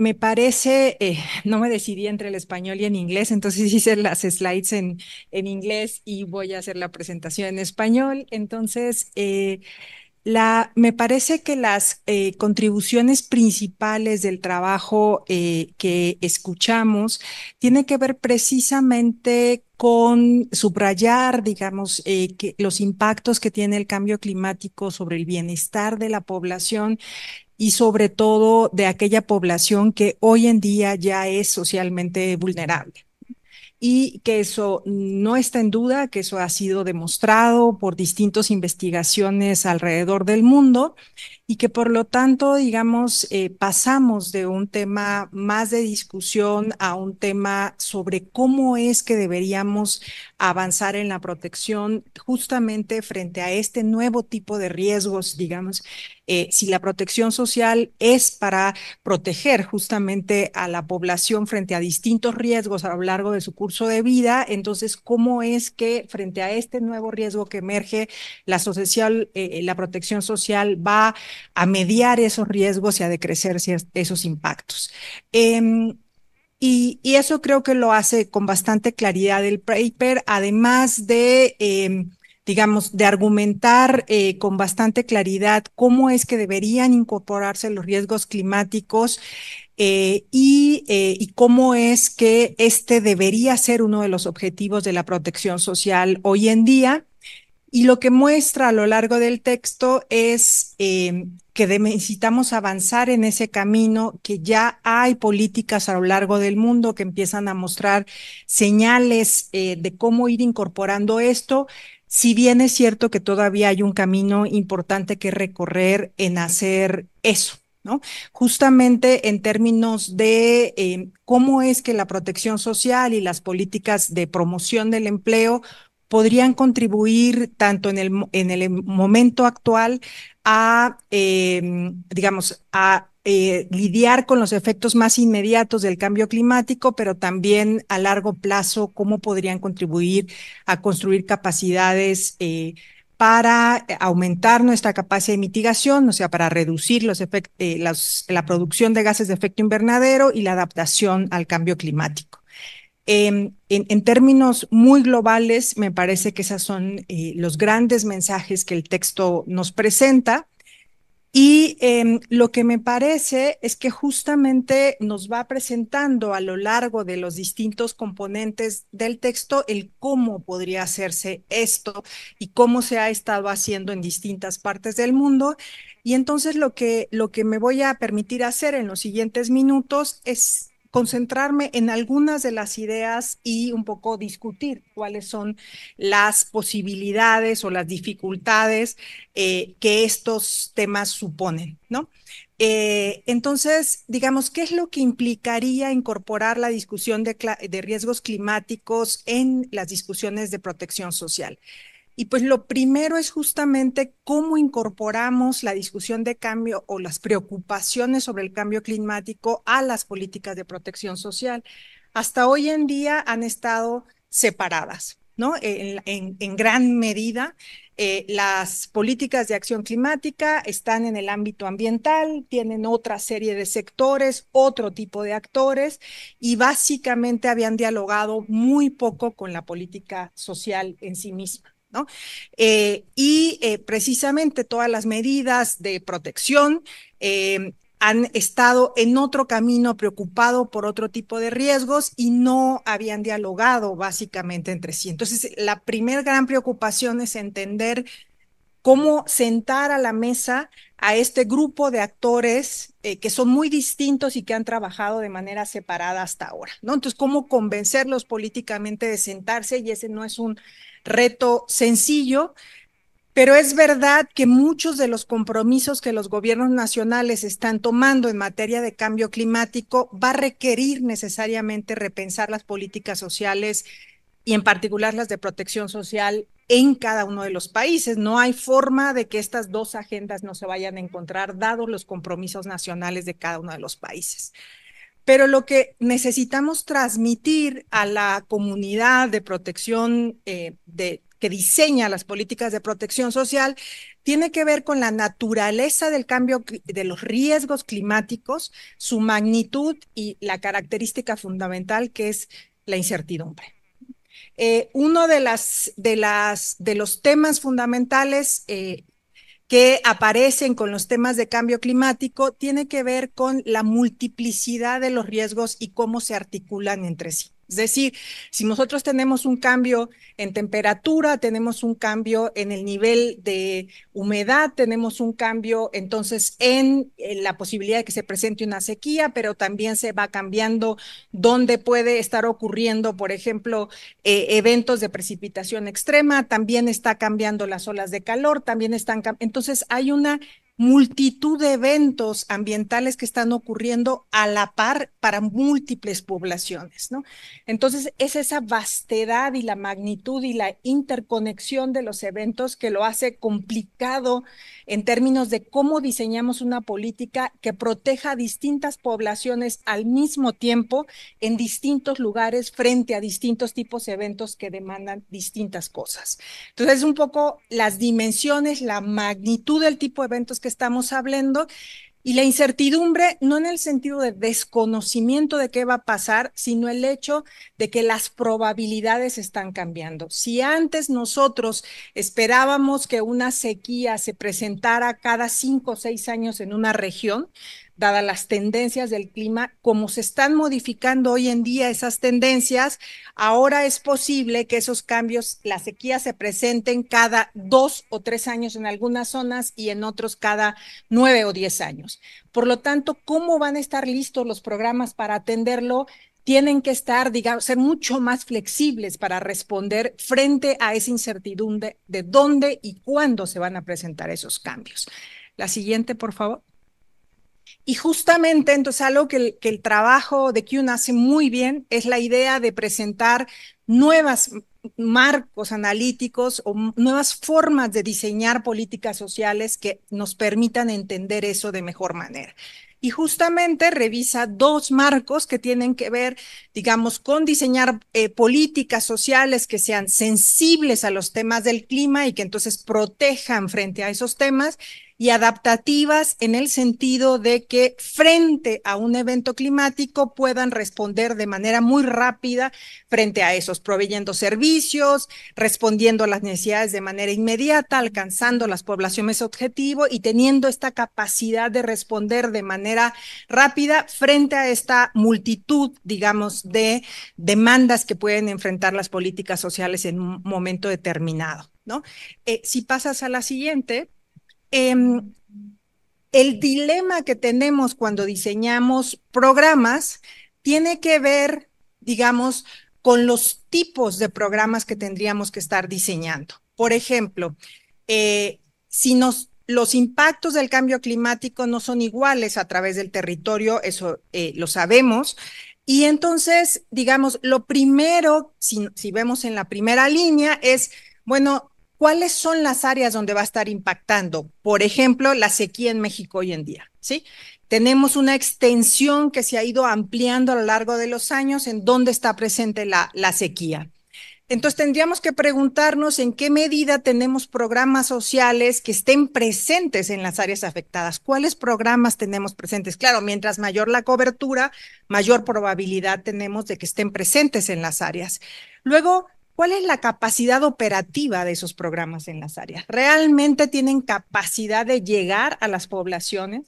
Speaker 7: Me parece, no me decidí entre el español y en inglés, entonces hice las slides en inglés y voy a hacer la presentación en español. Entonces, me parece que las contribuciones principales del trabajo que escuchamos tienen que ver precisamente con subrayar, digamos, que los impactos que tiene el cambio climático sobre el bienestar de la población y sobre todo de aquella población que hoy en día ya es socialmente vulnerable. Y que eso no está en duda, que eso ha sido demostrado por distintas investigaciones alrededor del mundo y que por lo tanto, digamos, pasamos de un tema más de discusión a un tema sobre cómo es que deberíamos avanzar en la protección justamente frente a este nuevo tipo de riesgos, digamos, si la protección social es para proteger justamente a la población frente a distintos riesgos a lo largo de su curso de vida, entonces, ¿cómo es que frente a este nuevo riesgo que emerge, la protección social va a mediar esos riesgos y a decrecer esos impactos? Y eso creo que lo hace con bastante claridad el paper, además de digamos, de argumentar con bastante claridad cómo es que deberían incorporarse los riesgos climáticos y cómo es que este debería ser uno de los objetivos de la protección social hoy en día. Y lo que muestra a lo largo del texto es que necesitamos avanzar en ese camino, que ya hay políticas a lo largo del mundo que empiezan a mostrar señales de cómo ir incorporando esto, si bien es cierto que todavía hay un camino importante que recorrer en hacer eso, ¿no? Justamente en términos de cómo es que la protección social y las políticas de promoción del empleo podrían contribuir tanto en el momento actual a, digamos, a lidiar con los efectos más inmediatos del cambio climático, pero también a largo plazo, cómo podrían contribuir a construir capacidades para aumentar nuestra capacidad de mitigación, o sea, para reducir la producción de gases de efecto invernadero y la adaptación al cambio climático. En términos muy globales, me parece que esos son los grandes mensajes que el texto nos presenta. Y lo que me parece es que justamente nos va presentando a lo largo de los distintos componentes del texto el cómo podría hacerse esto y cómo se ha estado haciendo en distintas partes del mundo. Y entonces lo que me voy a permitir hacer en los siguientes minutos es concentrarme en algunas de las ideas y un poco discutir cuáles son las posibilidades o las dificultades que estos temas suponen, ¿no? Entonces, digamos, ¿qué es lo que implicaría incorporar la discusión de riesgos climáticos en las discusiones de protección social? Y pues lo primero es justamente cómo incorporamos la discusión de cambio o las preocupaciones sobre el cambio climático a las políticas de protección social. Hasta hoy en día han estado separadas, ¿no? En gran medida, las políticas de acción climática están en el ámbito ambiental, tienen otra serie de sectores, otro tipo de actores, y básicamente habían dialogado muy poco con la política social en sí misma, ¿no? Precisamente todas las medidas de protección han estado en otro camino, preocupado por otro tipo de riesgos y no habían dialogado básicamente entre sí. Entonces, la primera gran preocupación es entender cómo sentar a la mesa a este grupo de actores que son muy distintos y que han trabajado de manera separada hasta ahora, ¿no? Entonces, cómo convencerlos políticamente de sentarse, y ese no es un reto sencillo, pero es verdad que muchos de los compromisos que los gobiernos nacionales están tomando en materia de cambio climático va a requerir necesariamente repensar las políticas sociales y en particular las de protección social en cada uno de los países. No hay forma de que estas dos agendas no se vayan a encontrar, dados los compromisos nacionales de cada uno de los países. Pero lo que necesitamos transmitir a la comunidad de protección que diseña las políticas de protección social tiene que ver con la naturaleza del cambio, de los riesgos climáticos, su magnitud y la característica fundamental que es la incertidumbre. Uno de los temas fundamentales que aparecen con los temas de cambio climático tiene que ver con la multiplicidad de los riesgos y cómo se articulan entre sí. Es decir, si nosotros tenemos un cambio en temperatura, tenemos un cambio en el nivel de humedad, tenemos un cambio entonces en la posibilidad de que se presente una sequía, pero también se va cambiando dónde puede estar ocurriendo, por ejemplo, eventos de precipitación extrema, también está cambiando las olas de calor, también están entonces hay una multitud de eventos ambientales que están ocurriendo a la par para múltiples poblaciones, ¿no? Entonces es esa vastedad y la magnitud y la interconexión de los eventos que lo hace complicado en términos de cómo diseñamos una política que proteja a distintas poblaciones al mismo tiempo en distintos lugares frente a distintos tipos de eventos que demandan distintas cosas. Entonces, un poco las dimensiones, la magnitud del tipo de eventos que estamos hablando y la incertidumbre, no en el sentido de desconocimiento de qué va a pasar, sino el hecho de que las probabilidades están cambiando. Si antes nosotros esperábamos que una sequía se presentara cada 5 o 6 años en una región, dadas las tendencias del clima, como se están modificando hoy en día esas tendencias, ahora es posible que esos cambios, las sequías se presenten cada 2 o 3 años en algunas zonas y en otros cada 9 o 10 años. Por lo tanto, ¿cómo van a estar listos los programas para atenderlo? Tienen que estar, digamos, ser mucho más flexibles para responder frente a esa incertidumbre de dónde y cuándo se van a presentar esos cambios. La siguiente, por favor. Y justamente, entonces, algo que el trabajo de Kuhn hace muy bien es la idea de presentar nuevos marcos analíticos o nuevas formas de diseñar políticas sociales que nos permitan entender eso de mejor manera. Y justamente revisa dos marcos que tienen que ver, digamos, con diseñar políticas sociales que sean sensibles a los temas del clima y que entonces protejan frente a esos temas. y adaptativas en el sentido de que frente a un evento climático puedan responder de manera muy rápida frente a esos, proveyendo servicios, respondiendo a las necesidades de manera inmediata, alcanzando las poblaciones objetivo y teniendo esta capacidad de responder de manera rápida frente a esta multitud, digamos, de demandas que pueden enfrentar las políticas sociales en un momento determinado, ¿no? Si pasas a la siguiente, el dilema que tenemos cuando diseñamos programas tiene que ver, digamos, con los tipos de programas que tendríamos que estar diseñando. Por ejemplo, si los impactos del cambio climático no son iguales a través del territorio, eso lo sabemos. Y entonces, digamos, lo primero, si vemos en la primera línea, es, bueno, ¿cuáles son las áreas donde va a estar impactando? Por ejemplo, la sequía en México hoy en día, ¿sí? Tenemos una extensión que se ha ido ampliando a lo largo de los años en dónde está presente la sequía. Entonces tendríamos que preguntarnos en qué medida tenemos programas sociales que estén presentes en las áreas afectadas. ¿Cuáles programas tenemos presentes? Claro, mientras mayor la cobertura, mayor probabilidad tenemos de que estén presentes en las áreas. Luego, ¿cuál es la capacidad operativa de esos programas en las áreas? ¿Realmente tienen capacidad de llegar a las poblaciones?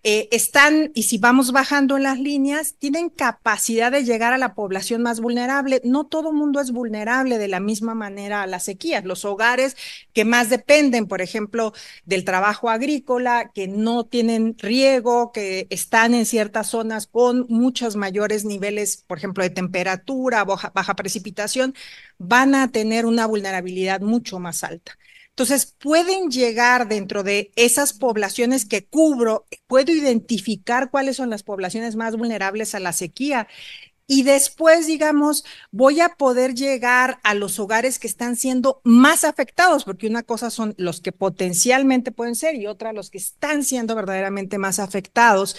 Speaker 7: Y si vamos bajando en las líneas, tienen capacidad de llegar a la población más vulnerable. No todo mundo es vulnerable de la misma manera a las sequías. Los hogares que más dependen, por ejemplo, del trabajo agrícola, que no tienen riego, que están en ciertas zonas con muchos mayores niveles, por ejemplo, de temperatura, baja precipitación, van a tener una vulnerabilidad mucho más alta. Entonces, pueden llegar dentro de esas poblaciones que cubro, puedo identificar cuáles son las poblaciones más vulnerables a la sequía y después, digamos, voy a poder llegar a los hogares que están siendo más afectados, porque una cosa son los que potencialmente pueden ser y otra los que están siendo verdaderamente más afectados.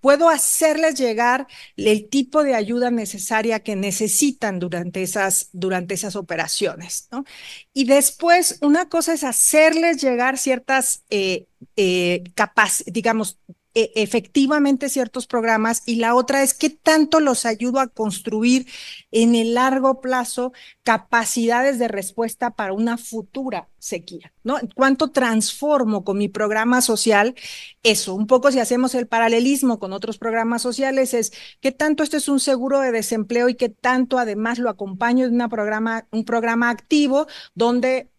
Speaker 7: Puedo hacerles llegar el tipo de ayuda necesaria que necesitan durante esas operaciones, ¿no? Y después, una cosa es hacerles llegar ciertas, digamos, efectivamente ciertos programas y la otra es qué tanto los ayudo a construir en el largo plazo capacidades de respuesta para una futura sequía, ¿no? ¿Cuánto transformo con mi programa social eso? Un poco si hacemos el paralelismo con otros programas sociales es qué tanto este es un seguro de desempleo y qué tanto además lo acompaño de un programa activo donde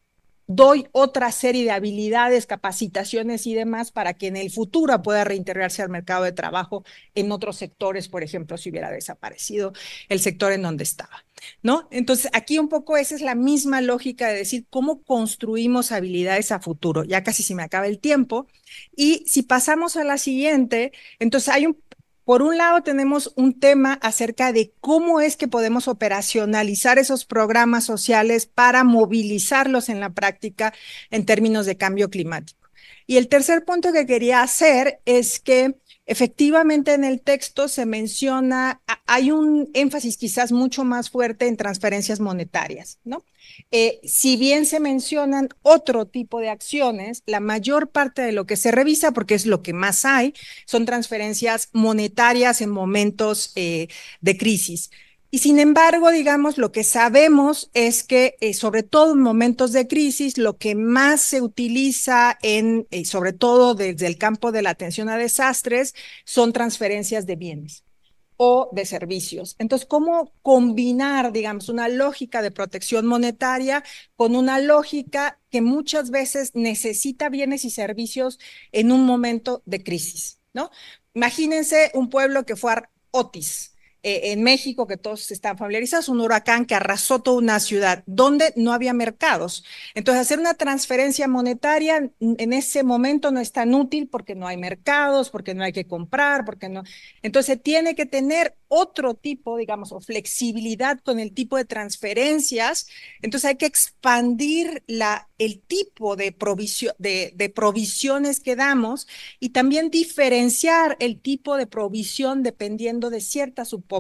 Speaker 7: doy otra serie de habilidades, capacitaciones y demás para que en el futuro pueda reintegrarse al mercado de trabajo en otros sectores, por ejemplo, si hubiera desaparecido el sector en donde estaba, ¿no? Entonces, aquí un poco esa es la misma lógica de decir cómo construimos habilidades a futuro. Ya casi se me acaba el tiempo. Y si pasamos a la siguiente, entonces por un lado, tenemos un tema acerca de cómo es que podemos operacionalizar esos programas sociales para movilizarlos en la práctica en términos de cambio climático. Y el tercer punto que quería hacer es que efectivamente en el texto se menciona, hay un énfasis quizás mucho más fuerte en transferencias monetarias, ¿no? Si bien se mencionan otro tipo de acciones, la mayor parte de lo que se revisa, porque es lo que más hay, son transferencias monetarias en momentos de crisis. Y sin embargo, digamos, lo que sabemos es que, sobre todo en momentos de crisis, lo que más se utiliza sobre todo desde el campo de la atención a desastres, son transferencias de bienes o de servicios. Entonces, ¿cómo combinar, digamos, una lógica de protección monetaria con una lógica que muchas veces necesita bienes y servicios en un momento de crisis, ¿no? Imagínense un pueblo que fue Otis, en México, que todos están familiarizados, un huracán que arrasó toda una ciudad donde no había mercados. Entonces, hacer una transferencia monetaria en ese momento no es tan útil porque no hay mercados, porque no hay que comprar, porque no. Entonces, tiene que tener otro tipo, digamos, o flexibilidad con el tipo de transferencias. Entonces, hay que expandir el tipo de provisiones que damos y también diferenciar el tipo de provisión dependiendo de ciertas subpoblaciones.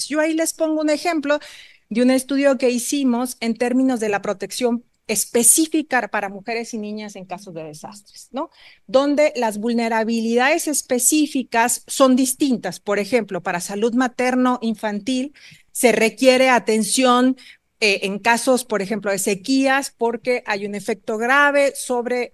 Speaker 7: Yo ahí les pongo un ejemplo de un estudio que hicimos en términos de la protección específica para mujeres y niñas en casos de desastres, ¿no? Donde las vulnerabilidades específicas son distintas. Por ejemplo, para salud materno-infantil se requiere atención en casos, por ejemplo, de sequías, porque hay un efecto grave sobre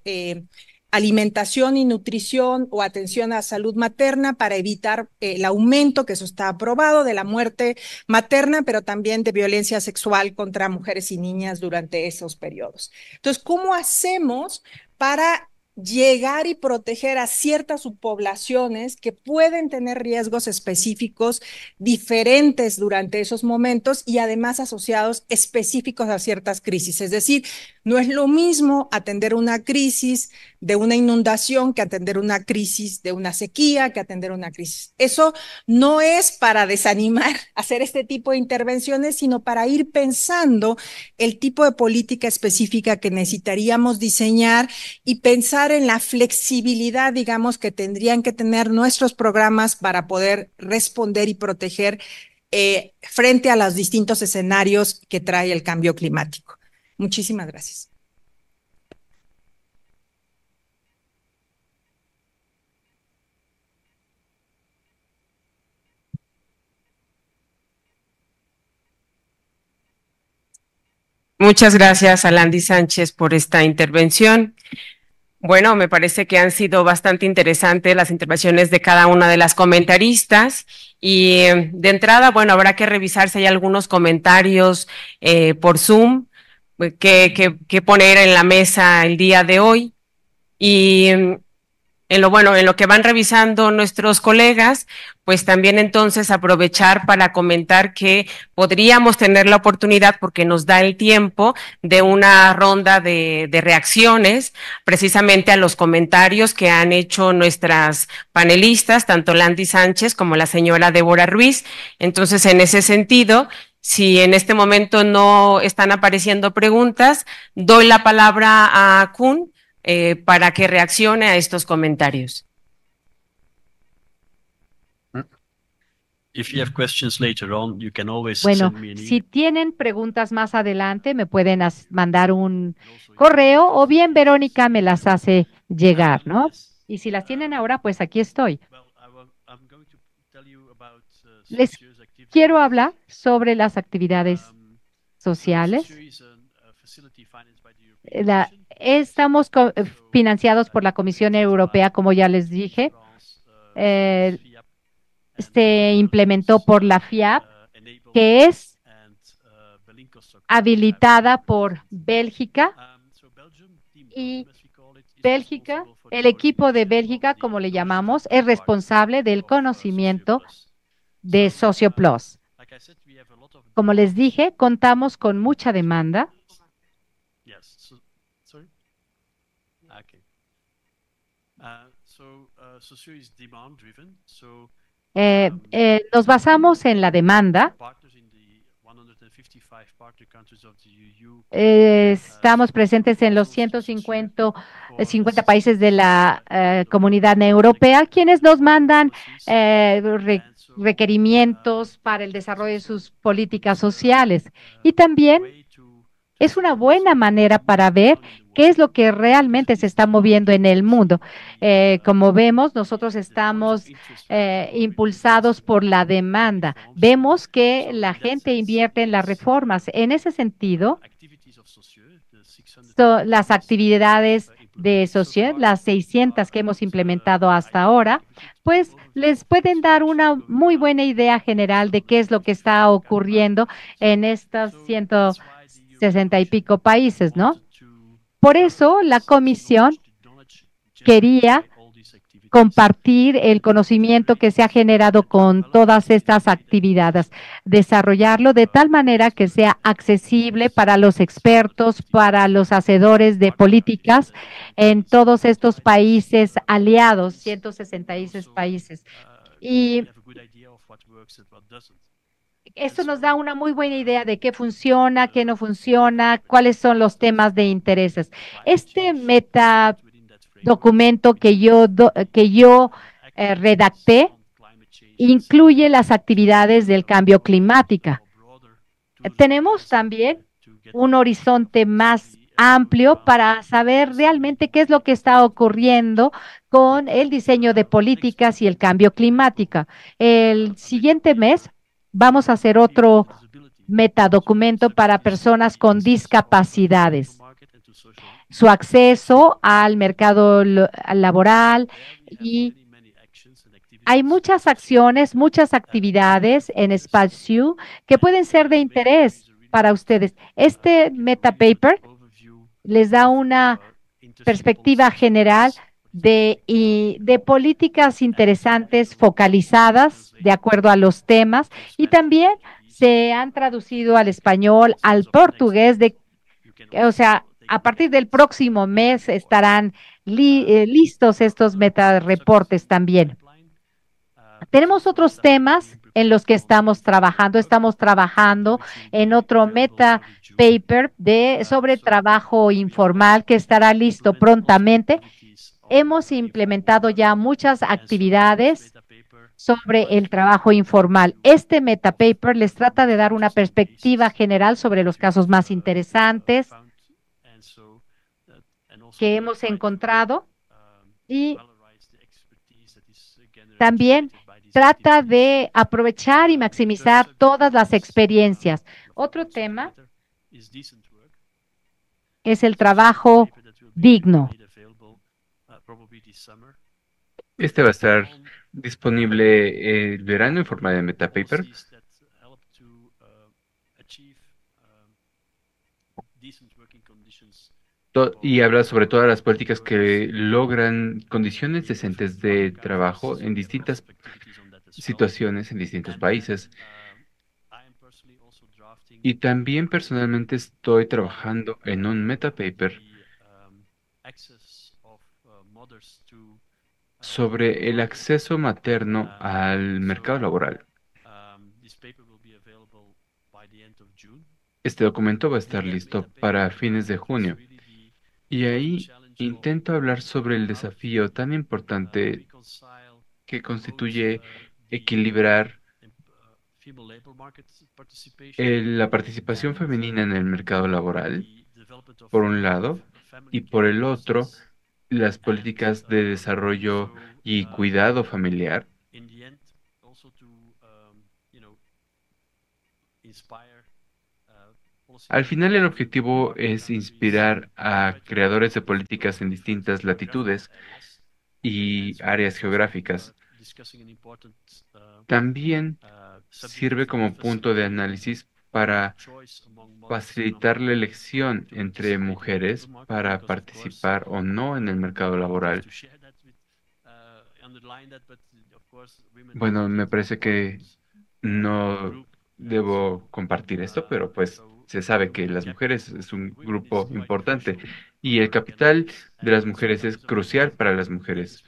Speaker 7: alimentación y nutrición o atención a salud materna para evitar el aumento, que eso está aprobado, de la muerte materna, pero también de violencia sexual contra mujeres y niñas durante esos periodos. Entonces, ¿cómo hacemos para llegar y proteger a ciertas subpoblaciones que pueden tener riesgos específicos diferentes durante esos momentos y además asociados específicos a ciertas crisis? Es decir, no es lo mismo atender una crisis de una inundación que atender una crisis de una sequía, que atender una crisis. Eso no es para desanimar hacer este tipo de intervenciones, sino para ir pensando el tipo de política específica que necesitaríamos diseñar y pensar en la flexibilidad, digamos, que tendrían que tener nuestros programas para poder responder y proteger frente a los distintos escenarios que trae el cambio climático. Muchísimas gracias.
Speaker 2: Muchas gracias a Landy Sánchez por esta intervención. Bueno, me parece que han sido bastante interesantes las intervenciones de cada una de las comentaristas y de entrada, bueno, habrá que revisar si hay algunos comentarios por Zoom que poner en la mesa el día de hoy y en lo que van revisando nuestros colegas, pues también entonces aprovechar para comentar que podríamos tener la oportunidad, porque nos da el tiempo, de una ronda de reacciones precisamente a los comentarios que han hecho nuestras panelistas, tanto Landy Sánchez como la señora Débora Ruiz. Entonces, en ese sentido, si en este momento no están apareciendo preguntas, doy la palabra a Kun para que reaccione a estos comentarios.
Speaker 5: Bueno, si tienen preguntas más adelante, me pueden mandar un correo o bien Verónica me las hace llegar, ¿no? Y si las tienen ahora, pues aquí estoy. Les quiero hablar sobre las actividades sociales. Estamos financiados por la Comisión Europea, como ya les dije. Se implementó por la FIAP, que es habilitada por Bélgica. Y Bélgica, el equipo de Bélgica, como le llamamos, es responsable del conocimiento de SocioPlus. Como les dije, contamos con mucha demanda. Nos basamos en la demanda. Estamos presentes en los 150 países de la Comunidad Europea, quienes nos mandan requerimientos para el desarrollo de sus políticas sociales. Y también es una buena manera para ver qué es lo que realmente se está moviendo en el mundo. Como vemos, nosotros estamos impulsados por la demanda. Vemos que la gente invierte en las reformas. En ese sentido, las actividades de Sociedad, las 600 que hemos implementado hasta ahora, pues les pueden dar una muy buena idea general de qué es lo que está ocurriendo en estos 160 y pico países, ¿no? Por eso la comisión quería compartir el conocimiento que se ha generado con todas estas actividades, desarrollarlo de tal manera que sea accesible para los expertos, para los hacedores de políticas en todos estos países aliados, 166 países. Y esto nos da una muy buena idea de qué funciona, qué no funciona, cuáles son los temas de intereses. Este documento que yo redacté incluye las actividades del cambio climático. Tenemos también un horizonte más amplio para saber realmente qué es lo que está ocurriendo con el diseño de políticas y el cambio climático. El siguiente mes vamos a hacer otro metadocumento para personas con discapacidades, su acceso al mercado laboral, y hay muchas acciones, muchas actividades en espacio que pueden ser de interés para ustedes. Este meta paper les da una perspectiva general de políticas interesantes focalizadas de acuerdo a los temas, y también se han traducido al español, al portugués, o sea, a partir del próximo mes estarán listos estos meta reportes también. Tenemos otros temas en los que estamos trabajando. Estamos trabajando en otro meta paper sobre trabajo informal que estará listo prontamente. Hemos implementado ya muchas actividades sobre el trabajo informal. Este meta paper les trata de dar una perspectiva general sobre los casos más interesantes que hemos encontrado, y también trata de aprovechar y maximizar todas las experiencias. Otro tema es el trabajo digno.
Speaker 4: Este va a estar disponible el verano en forma de metapaper. Y habla sobre todas las políticas que logran condiciones decentes de trabajo en distintas situaciones, en distintos países. Y también personalmente estoy trabajando en un metapaper sobre el acceso materno al mercado laboral. Este documento va a estar listo para fines de junio. Y ahí intento hablar sobre el desafío tan importante que constituye equilibrar la participación femenina en el mercado laboral, por un lado, y por el otro, las políticas de desarrollo y cuidado familiar. Al final, el objetivo es inspirar a creadores de políticas en distintas latitudes y áreas geográficas. También sirve como punto de análisis para facilitar la elección entre mujeres para participar o no en el mercado laboral. Bueno, me parece que no debo compartir esto, pero pues se sabe que las mujeres es un grupo importante y el capital de las mujeres es crucial para las mujeres.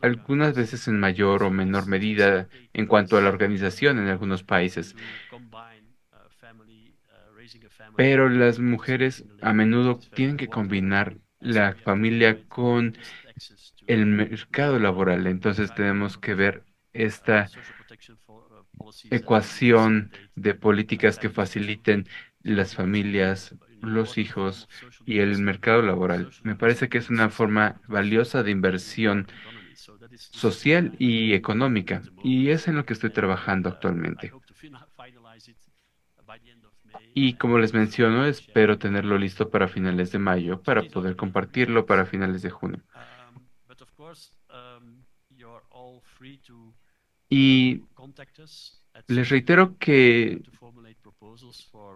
Speaker 4: Algunas veces en mayor o menor medida en cuanto a la organización en algunos países. Pero las mujeres a menudo tienen que combinar la familia con el mercado laboral. Entonces tenemos que ver esta ecuación de políticas que faciliten las familias, los hijos y el mercado laboral. Me parece que es una forma valiosa de inversión social y económica, y es en lo que estoy trabajando actualmente. Y como les menciono, espero tenerlo listo para finales de mayo para poder compartirlo para finales de junio. Y les reitero que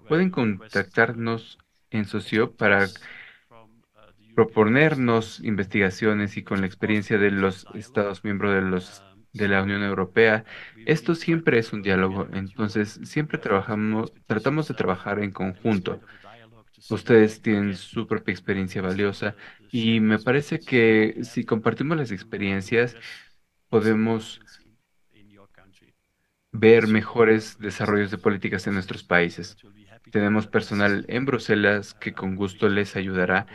Speaker 4: pueden contactarnos en Socio para proponernos investigaciones y con la experiencia de los Estados miembros de la Unión Europea. Esto siempre es un diálogo, entonces siempre tratamos de trabajar en conjunto. Ustedes tienen su propia experiencia valiosa y me parece que si compartimos las experiencias, podemos ver mejores desarrollos de políticas en nuestros países. Tenemos personal en Bruselas que con gusto les ayudará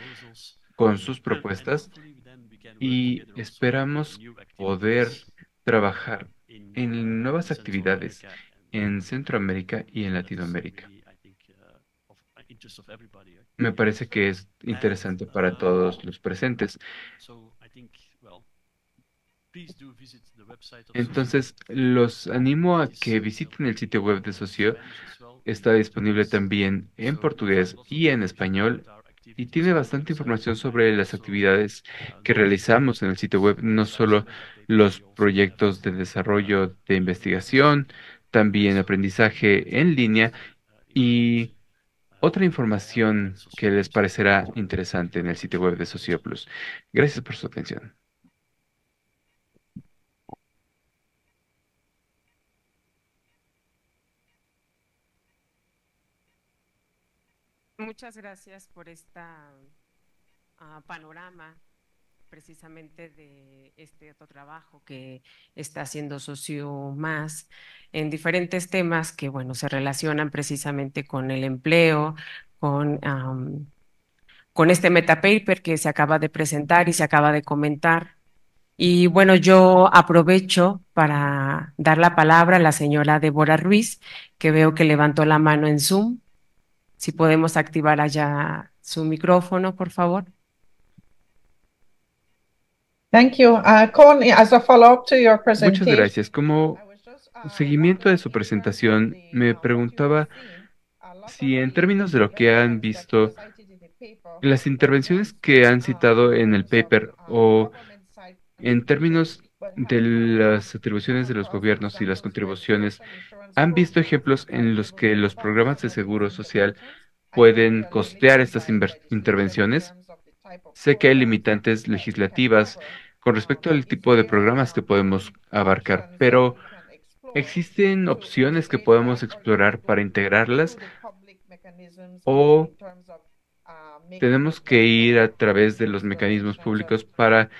Speaker 4: con sus propuestas y esperamos poder trabajar en nuevas actividades en Centroamérica y en Latinoamérica. Me parece que es interesante para todos los presentes. Entonces, los animo a que visiten el sitio web de Socio. Está disponible también en portugués y en español y tiene bastante información sobre las actividades que realizamos en el sitio web, no solo los proyectos de desarrollo de investigación, también aprendizaje en línea y otra información que les parecerá interesante en el sitio web de SocioPlus. Gracias por su atención.
Speaker 2: Muchas gracias por esta panorama precisamente de este otro trabajo que está haciendo Socio Más en diferentes temas que, bueno, se relacionan precisamente con el empleo, con este metapaper que se acaba de presentar y se acaba de comentar. Y bueno, yo aprovecho para dar la palabra a la señora Débora Ruiz, que veo que levantó la mano en Zoom. Si podemos activar allá su micrófono, por favor.
Speaker 6: Thank you. Connie, as a follow-up to your
Speaker 4: Muchas
Speaker 6: presentation,
Speaker 4: gracias. Como seguimiento de su presentación, me preguntaba si en términos de lo que han visto, las intervenciones que han citado en el paper o en términos de las atribuciones de los gobiernos y las contribuciones, ¿han visto ejemplos en los que los programas de seguro social pueden costear estas intervenciones? Sé que hay limitantes legislativas con respecto al tipo de programas que podemos abarcar, pero ¿existen opciones que podemos explorar para integrarlas o tenemos que ir a través de los mecanismos públicos para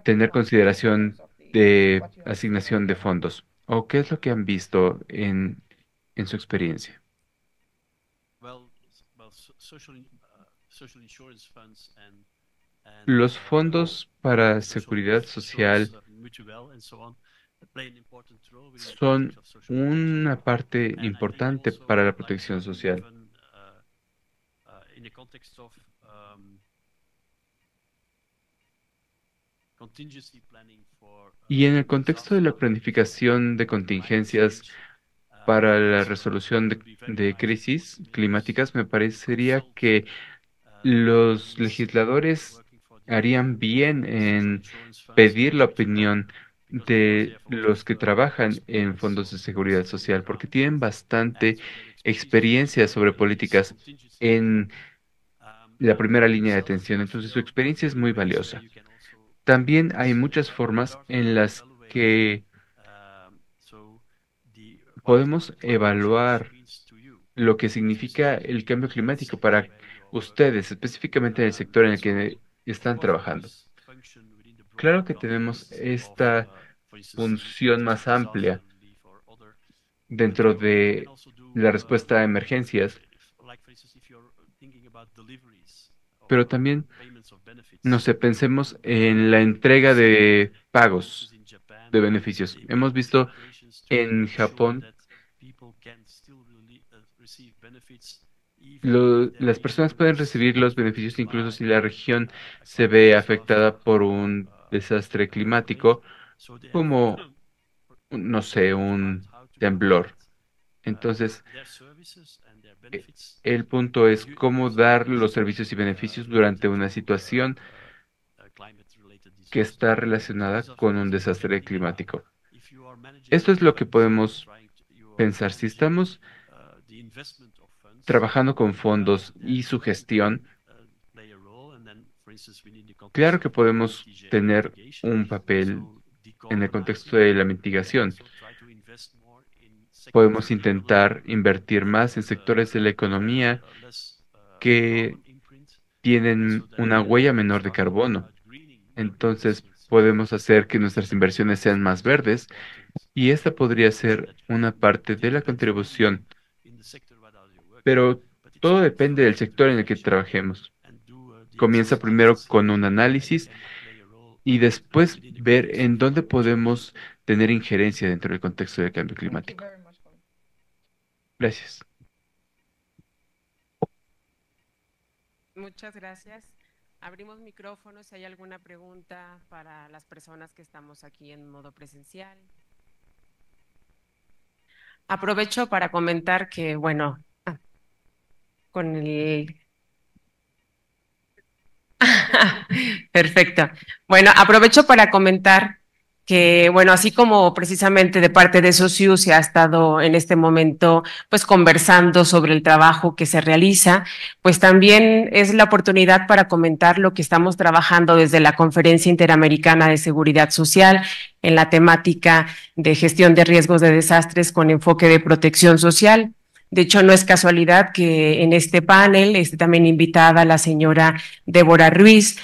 Speaker 4: tener consideración de asignación de fondos? ¿O qué es lo que han visto en su experiencia? Los fondos para seguridad social son una parte importante para la protección social. Y en el contexto de la planificación de contingencias para la resolución de crisis climáticas, me parecería que los legisladores harían bien en pedir la opinión de los que trabajan en fondos de seguridad social, porque tienen bastante experiencia sobre políticas en la primera línea de atención. Entonces, su experiencia es muy valiosa. También hay muchas formas en las que podemos evaluar lo que significa el cambio climático para ustedes, específicamente en el sector en el que están trabajando. Claro que tenemos esta función más amplia dentro de la respuesta a emergencias, pero también, no sé, pensemos en la entrega de pagos de beneficios. Hemos visto en Japón las personas pueden recibir los beneficios incluso si la región se ve afectada por un desastre climático, como, no sé, un temblor. Entonces, e- el punto es cómo dar los servicios y beneficios durante una situación que está relacionada con un desastre climático. Esto es lo que podemos pensar. Si estamos trabajando con fondos y su gestión, claro que podemos tener un papel en el contexto de la mitigación. Podemos intentar invertir más en sectores de la economía que tienen una huella menor de carbono. Entonces, podemos hacer que nuestras inversiones sean más verdes y esta podría ser una parte de la contribución. Pero todo depende del sector en el que trabajemos. Comienza primero con un análisis y después ver en dónde podemos tener injerencia dentro del contexto del cambio climático. Gracias.
Speaker 2: Muchas gracias. Abrimos micrófonos si hay alguna pregunta para las personas que estamos aquí en modo presencial. Aprovecho para comentar que, bueno, con el... Perfecto. Bueno, aprovecho para comentar que, bueno, así como precisamente de parte de SOCIU se ha estado en este momento, pues, conversando sobre el trabajo que se realiza, pues también es la oportunidad para comentar lo que estamos trabajando desde la Conferencia Interamericana de Seguridad Social en la temática de gestión de riesgos de desastres con enfoque de protección social. De hecho, no es casualidad que en este panel esté también invitada la señora Débora Ruiz,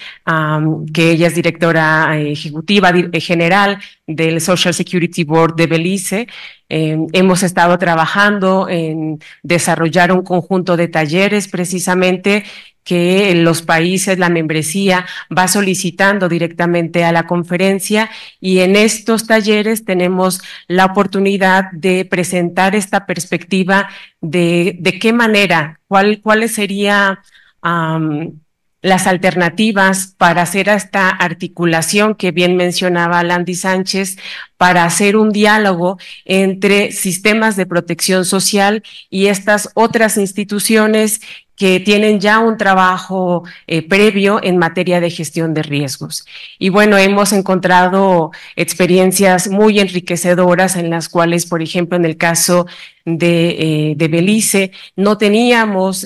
Speaker 2: que ella es directora ejecutiva general del Social Security Board de Belice. Hemos estado trabajando en desarrollar un conjunto de talleres precisamente que los países, la membresía, va solicitando directamente a la conferencia, y en estos talleres tenemos la oportunidad de presentar esta perspectiva de qué manera, cuáles serían las alternativas para hacer esta articulación que bien mencionaba Landy Sánchez, para hacer un diálogo entre sistemas de protección social y estas otras instituciones que tienen ya un trabajo previo en materia de gestión de riesgos. Y bueno, hemos encontrado experiencias muy enriquecedoras en las cuales, por ejemplo, en el caso de Belice, no teníamos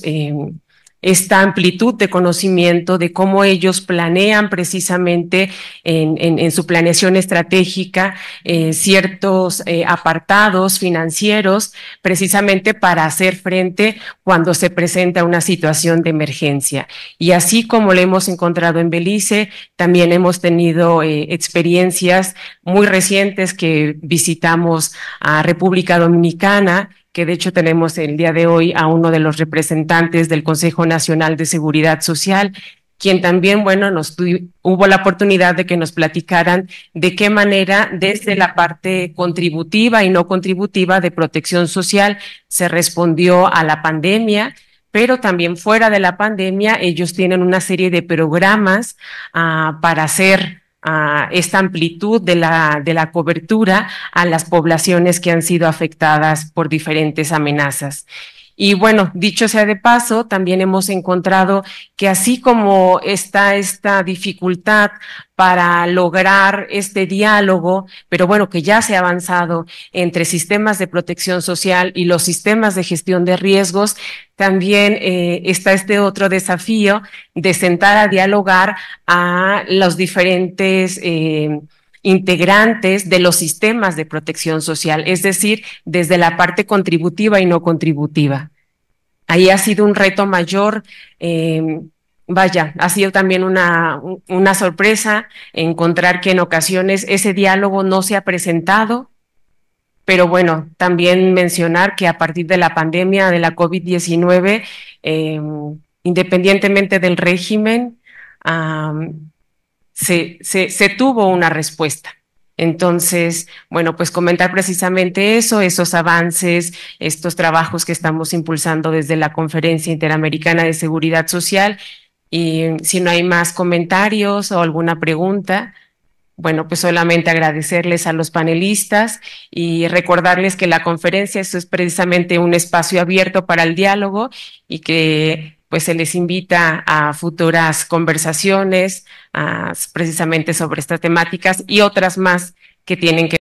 Speaker 2: esta amplitud de conocimiento de cómo ellos planean precisamente en su planeación estratégica ciertos apartados financieros precisamente para hacer frente cuando se presenta una situación de emergencia. Y así como lo hemos encontrado en Belice, también hemos tenido experiencias muy recientes que visitamos a República Dominicana, que de hecho tenemos el día de hoy a uno de los representantes del Consejo Nacional de Seguridad Social, quien también, bueno, hubo la oportunidad de que nos platicaran de qué manera desde la parte contributiva y no contributiva de protección social se respondió a la pandemia, pero también fuera de la pandemia ellos tienen una serie de programas para hacer esta amplitud de la cobertura a las poblaciones que han sido afectadas por diferentes amenazas. Y bueno, dicho sea de paso, también hemos encontrado que así como está esta dificultad para lograr este diálogo, pero bueno, que ya se ha avanzado entre sistemas de protección social y los sistemas de gestión de riesgos, también está este otro desafío de sentar a dialogar a los diferentes integrantes de los sistemas de protección social, es decir, desde la parte contributiva y no contributiva. Ahí ha sido un reto mayor, vaya, ha sido también una sorpresa encontrar que en ocasiones ese diálogo no se ha presentado, pero bueno, también mencionar que a partir de la pandemia de la COVID-19, independientemente del régimen, se tuvo una respuesta. Entonces, bueno, pues comentar precisamente eso, esos avances, estos trabajos que estamos impulsando desde la Conferencia Interamericana de Seguridad Social. Y si no hay más comentarios o alguna pregunta, bueno, pues solamente agradecerles a los panelistas y recordarles que la conferencia eso es precisamente un espacio abierto para el diálogo y que pues se les invita a futuras conversaciones precisamente sobre estas temáticas y otras más que tienen que